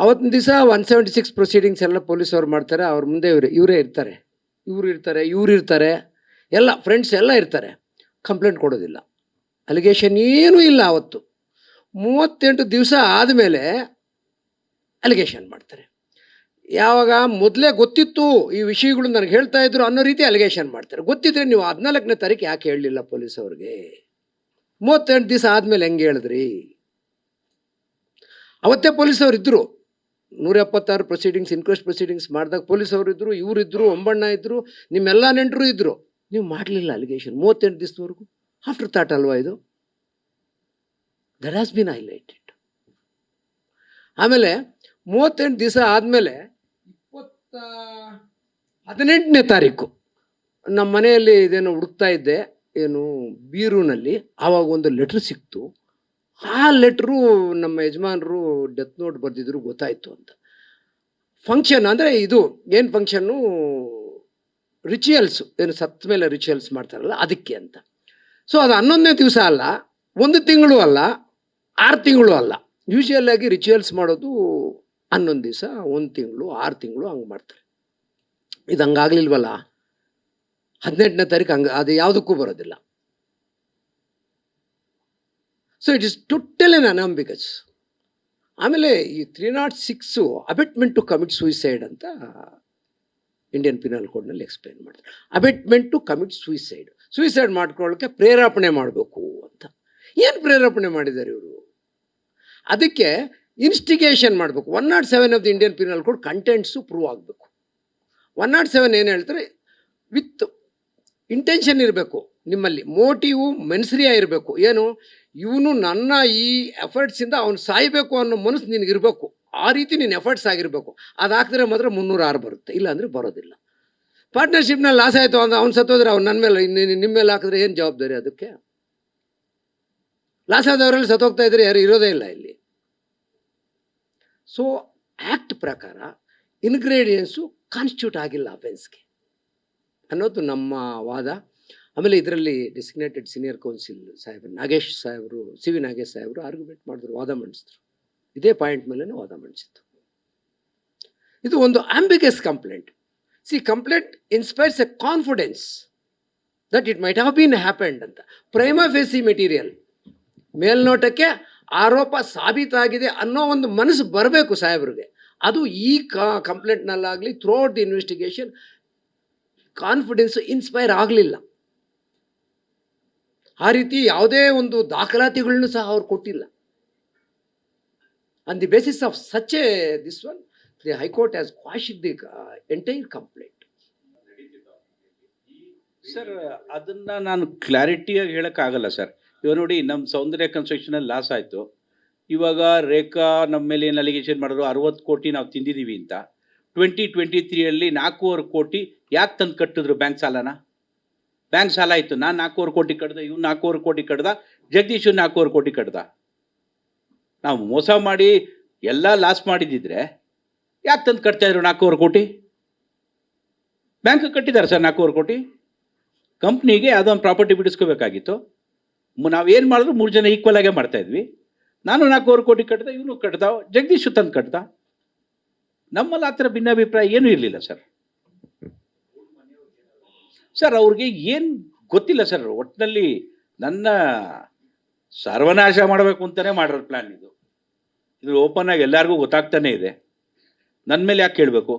S2: ಅವತ್ತಿನ ದಿವಸ 176 ಪ್ರೊಸೀಡಿಂಗ್ಸ್ ಎಲ್ಲ ಪೊಲೀಸ್ ಅವ್ರು ಮಾಡ್ತಾರೆ. ಅವ್ರ ಮುಂದೆ ಇವರೇ ಇರ್ತಾರೆ, ಇವ್ರು ಇರ್ತಾರೆ, ಎಲ್ಲ ಫ್ರೆಂಡ್ಸ್ ಎಲ್ಲ ಇರ್ತಾರೆ. ಕಂಪ್ಲೇಂಟ್ ಕೊಡೋದಿಲ್ಲ, ಅಲಿಗೇಷನ್ ಏನೂ ಇಲ್ಲ. ಅವತ್ತು 38 ದಿವಸ ಆದಮೇಲೆ ಅಲಿಗೇಷನ್ ಮಾಡ್ತಾರೆ. ಯಾವಾಗ ಮೊದಲೇ ಗೊತ್ತಿತ್ತು ಈ ವಿಷಯಗಳು ನನಗೆ ಹೇಳ್ತಾ ಇದ್ರು ಅನ್ನೋ ರೀತಿ ಅಲಿಗೇಷನ್ ಮಾಡ್ತಾರೆ. ಗೊತ್ತಿದ್ರೆ ನೀವು 14ನೇ ತಾರೀಕು ಯಾಕೆ ಹೇಳಲಿಲ್ಲ ಪೊಲೀಸ್ ಅವ್ರಿಗೆ? 38 ದಿವಸ ಆದಮೇಲೆ ಹೆಂಗೆ ಹೇಳಿದ್ರಿ? ಅವತ್ತೇ ಪೊಲೀಸ್ ಅವ್ರು ಇದ್ದರು. 176 ಪ್ರೊಸೀಡಿಂಗ್ಸ್, ಇನ್ಕ್ವೆಸ್ಟ್ ಪ್ರೊಸೀಡಿಂಗ್ಸ್ ಮಾಡಿದಾಗ ಪೊಲೀಸ್ ಅವರು ಇದ್ದರು, ಇವರಿದ್ದರು, ಒಂಬಣ್ಣ ಇದ್ದರು, ನಿಮ್ಮೆಲ್ಲ ನೆಂಟರು ಇದ್ದರು. ನೀವು ಮಾಡಲಿಲ್ಲ ಅಲಿಗೇಷನ್ 38 ದಿವಸದವರೆಗೂ. ಆಫ್ಟರ್ ಥಾಟ್ ಅಲ್ವಾ ಇದು? That has been highlighted. ಆಮೇಲೆ 38 ದಿವಸ ಆದಮೇಲೆ 18ನೇ ತಾರೀಕು ನಮ್ಮ ಮನೆಯಲ್ಲಿ ಇದೇನು ಹುಡುಕ್ತಾ ಇದ್ದೆ, ಏನು ಬೀರೂನಲ್ಲಿ. ಆವಾಗ ಒಂದು ಲೆಟ್ರ್ ಸಿಕ್ತು. ಆ ಲೆಟ್ರು ನಮ್ಮ ಯಜಮಾನರು ಡೆತ್ ನೋಟ್ ಬರೆದಿದ್ರು, ಗೊತ್ತಾಯಿತು ಅಂತ. ಫಂಕ್ಷನ್ ಅಂದರೆ ಇದು ಏನು ಫಂಕ್ಷನ್ನು, ರಿಚುವಲ್ಸು, ಏನು ಸತ್ತ ಮೇಲೆ ರಿಚುವಲ್ಸ್ ಮಾಡ್ತಾರಲ್ಲ ಅದಕ್ಕೆ ಅಂತ. ಸೊ ಅದು 11ನೇ ದಿವಸ ಅಲ್ಲ, 1 ತಿಂಗಳು ಅಲ್ಲ, 6 ತಿಂಗಳು ಅಲ್ಲ. ಯೂಶುವಲ್ ಆಗಿ ರಿಚುವಲ್ಸ್ ಮಾಡೋದು 11 ದಿವಸ, 1 ತಿಂಗಳು, 6 ತಿಂಗಳು ಹಂಗೆ ಮಾಡ್ತಾರೆ. ಇದು ಹಂಗಾಗ್ಲಿಲ್ವಲ್ಲ, 18ನೇ ತಾರೀಕು ಹಂಗೆ ಅದು ಯಾವುದಕ್ಕೂ ಬರೋದಿಲ್ಲ. So it is total an unambiguous. ಆಮೇಲೆ ಈ 306 ಅಬೆಟ್ಮೆಂಟ್ ಟು ಕಮಿಟ್ ಸೂಯಿಸೈಡ್ ಅಂತ ಇಂಡಿಯನ್ ಪಿನಲ್ ಕೋಡ್ನಲ್ಲಿ ಎಕ್ಸ್ಪ್ಲೈನ್ ಮಾಡ್ತಾರೆ. ಅಬೆಟ್ಮೆಂಟ್ ಟು ಕಮಿಟ್ ಸೂಯಿಸೈಡ್ ಮಾಡ್ಕೊಳ್ಳೋಕ್ಕೆ ಪ್ರೇರೇಪಣೆ ಮಾಡಬೇಕು ಅಂತ. ಏನು ಪ್ರೇರೇಪಣೆ ಮಾಡಿದ್ದಾರೆ ಇವರು? ಅದಕ್ಕೆ ಇನ್ಸ್ಟಿಗೇಷನ್ ಮಾಡಬೇಕು. 107 of the Indian penal code contents prove ಆಗಬೇಕು. 107 ಏನು ಹೇಳ್ತಾರೆ, ವಿತ್ ಇಂಟೆನ್ಷನ್ ಇರಬೇಕು ನಿಮ್ಮಲ್ಲಿ, ಮೋಟಿವು ಮೆನ್ಸರಿಯ ಇರಬೇಕು. ಏನು, ಇವನು ನನ್ನ ಈ ಎಫರ್ಟ್ಸಿಂದ ಅವನು ಸಾಯಬೇಕು ಅನ್ನೋ ಮನಸ್ಸು ನಿನಗಿರಬೇಕು. ಆ ರೀತಿ ನೀನು ಎಫರ್ಟ್ಸ್ ಆಗಿರಬೇಕು. ಅದಾಗ್ತಿದ್ರೆ ಮಾತ್ರ 306 ಬರುತ್ತೆ, ಇಲ್ಲಾಂದರೆ ಬರೋದಿಲ್ಲ. ಪಾರ್ಟ್ನರ್ಶಿಪ್ನಲ್ಲಿ ಲಾಸ್ ಆಯಿತು ಅಂದ್ರೆ ಅವ್ನು ಸತ್ತೋದ್ರೆ ಅವ್ನು ನನ್ನ ಮೇಲೆ ನಿಮ್ಮ ಮೇಲೆ ಹಾಕಿದ್ರೆ ಏನು ಜವಾಬ್ದಾರಿ? ಅದಕ್ಕೆ ಲಾಸ್ ಆದವರಲ್ಲಿ ಸತ್ತೋಗ್ತಾ ಇದ್ರೆ ಯಾರು ಇರೋದೇ ಇಲ್ಲ ಇಲ್ಲಿ. ಸೊ ಆ್ಯಕ್ಟ್ ಪ್ರಕಾರ ಇನ್ಗ್ರೀಡಿಯೆಂಟ್ಸು ಕಾನ್ಸ್ಟಿಟ್ಯೂಟ್ ಆಗಿಲ್ಲ ಅಫೆನ್ಸ್ಗೆ ಅನ್ನೋದು ನಮ್ಮ ವಾದ. ಆಮೇಲೆ ಇದರಲ್ಲಿ ಡೆಸಿಗ್ನೇಟೆಡ್ ಸೀನಿಯರ್ ಕೌನ್ಸಿಲ್ ಸಾಹೇಬರು ನಾಗೇಶ್ ಸಾಹೇಬರು, ಸಿ ವಿ ನಾಗೇಶ್ ಸಾಹೇಬರು ಆರ್ಗ್ಯುಮೆಂಟ್ ಮಾಡಿದ್ರು, ವಾದ ಮಂಡಿಸಿದ್ರು. ಇದೇ ಪಾಯಿಂಟ್ ಮೇಲೆ ವಾದ ಮಂಡಿಸಿತ್ತು. ಇದು ಒಂದು ambiguous complaint. See, complaint inspires a confidence that it might have been happened ಅಂತ. ಪ್ರೈಮಾ ಫೇಸಿ ಮೆಟೀರಿಯಲ್, ಮೇಲ್ನೋಟಕ್ಕೆ ಆರೋಪ ಸಾಬೀತಾಗಿದೆ ಅನ್ನೋ ಒಂದು ಮನಸ್ಸು ಬರಬೇಕು ಸಾಹೇಬ್ರಿಗೆ. ಅದು ಈ ಕಂಪ್ಲೇಂಟ್ನಲ್ಲಾಗಲಿ throughout the investigation confidence inspire ಆಗಲಿಲ್ಲ. ಆ ರೀತಿ ಯಾವುದೇ ಒಂದು ದಾಖಲಾತಿಗಳನ್ನು ಸಹ ಅವ್ರು ಕೊಟ್ಟಿಲ್ಲ. On the basis of such a this one, the high court has quashed the entire complaint.
S1: Sir, ಅದನ್ನ ನಾನು ಕ್ಲಾರಿಟಿಯಾಗಿ ಹೇಳೋಕ್ಕಾಗಲ್ಲ ಸರ್. ಇವಾಗ ನೋಡಿ, ನಮ್ಮ ಸೌಂದರ್ಯ ಕನ್ಸ್ಟ್ರಕ್ಷನಲ್ಲಿ ಲಾಸ್ ಆಯಿತು. ಇವಾಗ ರೇಖಾ ನಮ್ಮ ಮೇಲೆ ಏನು ಅಲಿಗೇಷನ್ ಮಾಡಿದ್ರು, 60 ಕೋಟಿ ನಾವು ತಿಂದಿದ್ದೀವಿ ಅಂತ. 2023 4.25 ಕೋಟಿ ಯಾಕೆ ತಂದು ಕಟ್ಟಿದ್ರು ಬ್ಯಾಂಕ್ ಸಾಲನ? ಬ್ಯಾಂಕ್ ಸಾಲ ಆಯಿತು, ನಾನು 4.25 ಕೋಟಿ ಕಟ್ದೆ, ಇವ್ನು 4.25 ಕೋಟಿ ಕಟ್ದ, ಜಗದೀಶ್ 4.25 ಕೋಟಿ ಕಟ್ದ. ನಾವು ಮೋಸ ಮಾಡಿ ಎಲ್ಲ ಲಾಸ್ ಮಾಡಿದ್ದಿದ್ರೆ ಯಾಕೆ ತಂದು ಕಟ್ತಾಯಿದ್ರು 4.25 ಕೋಟಿ? ಬ್ಯಾಂಕ್ ಕಟ್ಟಿದ್ದಾರೆ ಸರ್ 4.25 ಕೋಟಿ. ಕಂಪ್ನಿಗೆ ಯಾವುದೊಂದು ಪ್ರಾಪರ್ಟಿ ಬಿಡಿಸ್ಕೋಬೇಕಾಗಿತ್ತು. ನಾವೇನು ಮಾಡಿದ್ರು 3 ಜನ ಈಕ್ವಲ್ ಆಗೇ ಮಾಡ್ತಾಯಿದ್ವಿ. ನಾನು 4.25 ಕೋಟಿ ಕಟ್ದ, ಇವನು ಕಟ್ದ, ಜಗದೀಶ್ ತಂದು ಕಟ್ದ. ನಮ್ಮಲ್ಲಿ ಆ ಥರ ಭಿನ್ನಾಭಿಪ್ರಾಯ ಏನೂ ಇರಲಿಲ್ಲ ಸರ್. ಸರ್, ಅವ್ರಿಗೆ ಏನು ಗೊತ್ತಿಲ್ಲ ಸರ್. ಒಟ್ಟಿನಲ್ಲಿ ನನ್ನ ಸರ್ವನಾಶ ಮಾಡಬೇಕು ಅಂತಲೇ ಮಾಡಿರೋ ಪ್ಲ್ಯಾನ್ ಇದು. ಇದು ಓಪನ್ ಆಗಿ ಎಲ್ಲರಿಗೂ ಗೊತ್ತಾಗ್ತಾನೆ ಇದೆ. ನನ್ನ ಮೇಲೆ ಯಾಕೆ ಕೇಳಬೇಕು?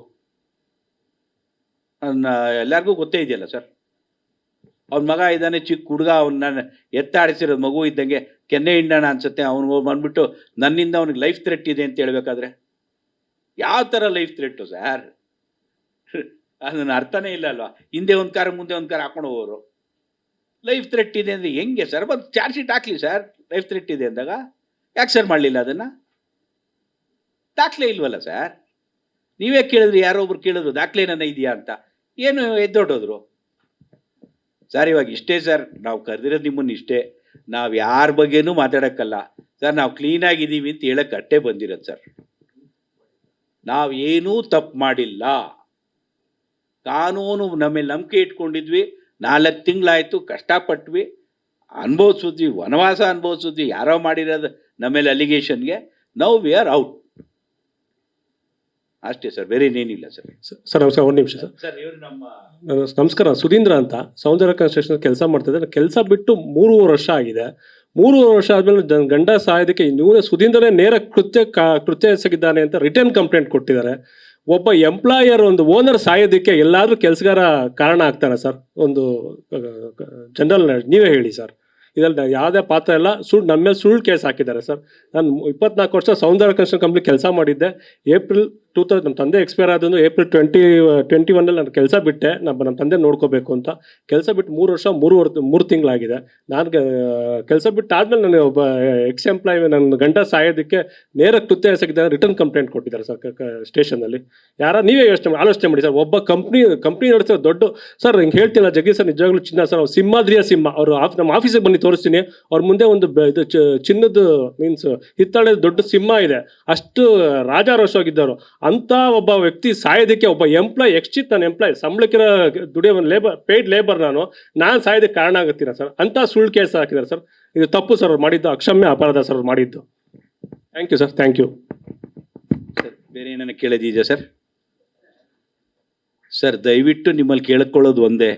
S1: ಎಲ್ಲರಿಗೂ ಗೊತ್ತೇ ಇದೆಯಲ್ಲ ಸರ್. ಅವ್ನ ಮಗ ಇದ್ದಾನೆ, ಚಿಕ್ಕ ಹುಡುಗ, ಅವನ್ನ ಎತ್ತಾಡಿಸಿರೋದು ಮಗು ಇದ್ದಂಗೆ, ಕೆನ್ನೆ ಹಿಂಡೋಣ ಅನ್ಸುತ್ತೆ. ಅವನು ಬಂದ್ಬಿಟ್ಟು ನನ್ನಿಂದ ಅವ್ನಿಗೆ ಲೈಫ್ ಥ್ರೆಟ್ ಇದೆ ಅಂತ ಹೇಳ್ಬೇಕಾದ್ರೆ ಯಾವ ಥರ ಲೈಫ್ ಥ್ರೆಟ್ಟು ಸರ್? ಅದನ್ನ ಅರ್ಥನೇ ಇಲ್ಲ ಅಲ್ವಾ? ಹಿಂದೆ ಒಂದು ಕಾರ್ ಮುಂದೆ ಒಂದು ಕಾರ್ ಹಾಕೊಂಡು ಹೋಗೋರು. ಲೈಫ್ ಥ್ರೆಟ್ ಇದೆ ಅಂದರೆ ಹೆಂಗೆ ಸರ್? ಬಂದು ಚಾರ್ಜ್ ಶೀಟ್ ಹಾಕ್ಲಿ ಸರ್, ಲೈಫ್ ಥ್ರೆಟ್ ಇದೆ ಅಂದಾಗ. ಯಾಕೆ ಸರ್ ಮಾಡಲಿಲ್ಲ ಅದನ್ನು? ದಾಖಲೆ ಇಲ್ವಲ್ಲ ಸರ್. ನೀವೇ ಕೇಳಿದ್ರಿ, ಯಾರೋ ಒಬ್ರು ಕೇಳಿದ್ರು ದಾಖಲೆನ ಇದೆಯಾ ಅಂತ, ಏನು ಎದ್ದೊಟ್ಟೋದ್ರು ಸರ್. ಇವಾಗ ಇಷ್ಟೇ ಸರ್, ನಾವು ಕರೆದಿರೋದು ನಿಮ್ಮನ್ನು ಇಷ್ಟೇ, ನಾವು ಯಾರ ಬಗ್ಗೆನೂ ಮಾತಾಡೋಕ್ಕಲ್ಲ ಸರ್, ನಾವು ಕ್ಲೀನಾಗಿದ್ದೀವಿ ಅಂತ ಹೇಳಕ್ಕೆ ಅಟ್ಟೆ ಬಂದಿರೋದು ಸರ್. ನಾವು ಏನೂ ತಪ್ಪು ಮಾಡಿಲ್ಲ, ಕಾನೂನು ನಮ್ಮೇಲೆ ನಂಬಿಕೆ ಇಟ್ಕೊಂಡಿದ್ವಿ, 4 ತಿಂಗಳಾಯಿತು ಕಷ್ಟಪಟ್ವಿ, ಅನುಭವಿಸಿದ್ವಿ, ವನವಾಸ ಅನುಭವಿಸಿದ್ವಿ, ಯಾರೋ ಮಾಡಿರೋದು ನಮ್ಮೇಲೆ ಅಲಿಗೇಷನ್ಗೆ. ನೌ ವಿ ಆರ್ ಔಟ್ ಅಷ್ಟೇ ಸರ್, ಬೇರೆ ಏನೇನಿಲ್ಲ ಸರ್.
S3: ಸರ್ ನಮಸ್ಕಾರ, ಒಂದು ನಿಮಿಷ ಸರ್.
S1: ಸರ್ ಇವರು ನಮ್ಮ
S3: ನಮಸ್ಕಾರ, ಸುಧೀಂದ್ರ ಅಂತ ಸೌಂದರ್ಯ ಕನ್ಸ್ಟ್ರಕ್ಷನ್ ಕೆಲಸ ಮಾಡ್ತಿದ್ದೆ. ಕೆಲಸ ಬಿಟ್ಟು 3 ವರ್ಷ ಆಗಿದೆ. 3 ವರ್ಷ ಆದ್ಮೇಲೆ ಗಂಡ ಸಾಯೋದಕ್ಕೆ ಇವನೇ ಸುಧೀಂದ್ರನೇ ನೇರ ಕೃತ್ಯ ಎಸಗಿದ್ದಾನೆ ಅಂತ ರಿಟರ್ನ್ ಕಂಪ್ಲೇಂಟ್ ಕೊಟ್ಟಿದ್ದಾರೆ. ಒಬ್ಬ ಎಂಪ್ಲಾಯರ್, ಒಂದು ಓನರ್ ಸಾಯೋದಕ್ಕೆ ಎಲ್ಲಾದ್ರೂ ಕೆಲಸಗಾರ ಕಾರಣ ಆಗ್ತಾನೆ ಸರ್? ಒಂದು ಜನರಲ್ ನೀವೇ ಹೇಳಿ ಸರ್. ಇದ್ರಲ್ಲಿ ಯಾವುದೇ ಪಾತ್ರ ಇಲ್ಲ. ನಮ್ಮ ಮೇಲೆ ಸುಳ್ಳು ಕೇಸ್ ಹಾಕಿದ್ದಾರೆ ಸರ್. ನಾನು 24 ವರ್ಷ ಸೌಂದರ್ಯ ಕನ್ಸ್ಟ್ರಕ್ಷನ್ ಕಂಪ್ನಿ ಕೆಲಸ ಮಾಡಿದ್ದೆ. ಏಪ್ರಿಲ್ 2000 ನಮ್ಮ ತಂದೆ ಎಕ್ಸ್ಪೈರ್ ಆದನು ಏಪ್ರಿಲ್ 2021 ನಾನು ಕೆಲಸ ಬಿಟ್ಟೆ. ನಮ್ಮ ತಂದೆ ನೋಡ್ಕೋಬೇಕು ಅಂತ ಕೆಲಸ ಬಿಟ್ಟು 3 ವರ್ಷ 3 ತಿಂಗಳಾಗಿದೆ. ನಾನು ಕೆಲಸ ಬಿಟ್ಟು ಆದ್ಮೇಲೆ ನಾನು ಒಬ್ಬ ಎಕ್ಸ್ ಎಂಪ್ಲಾಯ್ ನನ್ನ ಗಂಡ ಸಾಯೋದಕ್ಕೆ ನೇರ ಕೃತ್ಯ ಎಸಗಿದ್ದಾರೆ, ರಿಟರ್ನ್ ಕಂಪ್ಲೇಂಟ್ ಕೊಟ್ಟಿದ್ದಾರೆ ಸರ್ ಸ್ಟೇಷನಲ್ಲಿ. ನೀವೇ ಆಲೋಚನೆ ಮಾಡಿ ಸರ್. ಒಬ್ಬ ಕಂಪ್ನಿ ನಡೆಸೋ ದೊಡ್ಡ ಸರ್, ಹಿಂಗೆ ಹೇಳ್ತಿಲ್ಲ ಜಗ್ಗಿ ಸರ್, ನಿಜವಾಗ್ಲೂ ಚಿನ್ನ ಸರ್. ಅವ್ರು ಸಿಂಹಾದ್ರಿಯ ಸಿಂಹ. ಅವರು ನಮ್ಮ ಆಫೀಸಿಗೆ ಬನ್ನಿ ತೋರಿಸ್ತೀನಿ. ಅವ್ರ ಮುಂದೆ ಒಂದು ಇದು ಚಿನ್ನದ ಮೀನ್ಸ್ ಹಿತ್ತಾಳೆ ದೊಡ್ಡ ಸಿಂಹ ಇದೆ. ಅಷ್ಟು ರಾಜಾರೋಷವಾಗಿದ್ದರು. ಅಂತ ಒಬ್ಬ ವ್ಯಕ್ತಿ ಸಾಯೋದಕ್ಕೆ, ಒಬ್ಬ ಎಂಪ್ಲಾಯ್ ನನ್ನ ಎಂಪ್ಲಾಯ್ ಸಂಬಳಕ್ಕಿರೋ ದುಡಿಯೋ ಪೇಯ್ಡ್ ಲೇಬರ್ ನಾನು ಸಾಯೋದಕ್ಕೆ ಕಾರಣ ಆಗುತ್ತೀರಾ ಸರ್? ಅಂತ ಸುಳ್ಳು ಕೇಸ್ ಹಾಕಿದ್ದಾರೆ ಸರ್. ಇದು ತಪ್ಪು ಸರ್, ಅವ್ರು ಮಾಡಿದ್ದು ಅಕ್ಷಮ್ಯ ಅಪರಾಧ ಸರ್ ಅವ್ರು ಮಾಡಿದ್ದು. Thank you sir, thank you
S1: sir. ಬೇರೆ ಏನಾನ ಕೇಳೋದಿದೆಯಾ ಸರ್? ಸರ್ ದಯವಿಟ್ಟು ನಿಮ್ಮಲ್ಲಿ ಕೇಳ್ಕೊಳ್ಳೋದು ಒಂದೇ,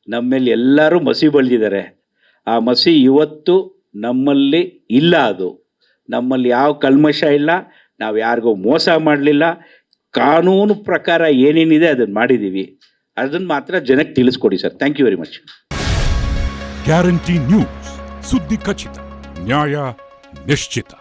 S1: ನಮ್ಮಲ್ಲಿ ಎಲ್ಲರೂ ಮಸಿ ಬಳ್ದಿದ್ದಾರೆ. ಆ ಮಸಿ ಇವತ್ತು ನಮ್ಮಲ್ಲಿ ಇಲ್ಲ. ಅದು ನಮ್ಮಲ್ಲಿ ಯಾವ ಕಲ್ಮಶ ಇಲ್ಲ, ನಾವು ಯಾರಿಗೂ ಮೋಸ ಮಾಡಲಿಲ್ಲ. ಕಾನೂನು ಪ್ರಕಾರ ಏನೇನಿದೆ ಅದನ್ನು ಮಾಡಿದ್ದೀವಿ. ಅದನ್ನು ಮಾತ್ರ ಜನಕ್ಕೆ ತಿಳಿಸ್ಕೊಡಿ sir. Thank you very much.
S4: Guarantee news, ಸುದ್ದಿ ಖಚಿತ, ನ್ಯಾಯ ನಿಶ್ಚಿತ.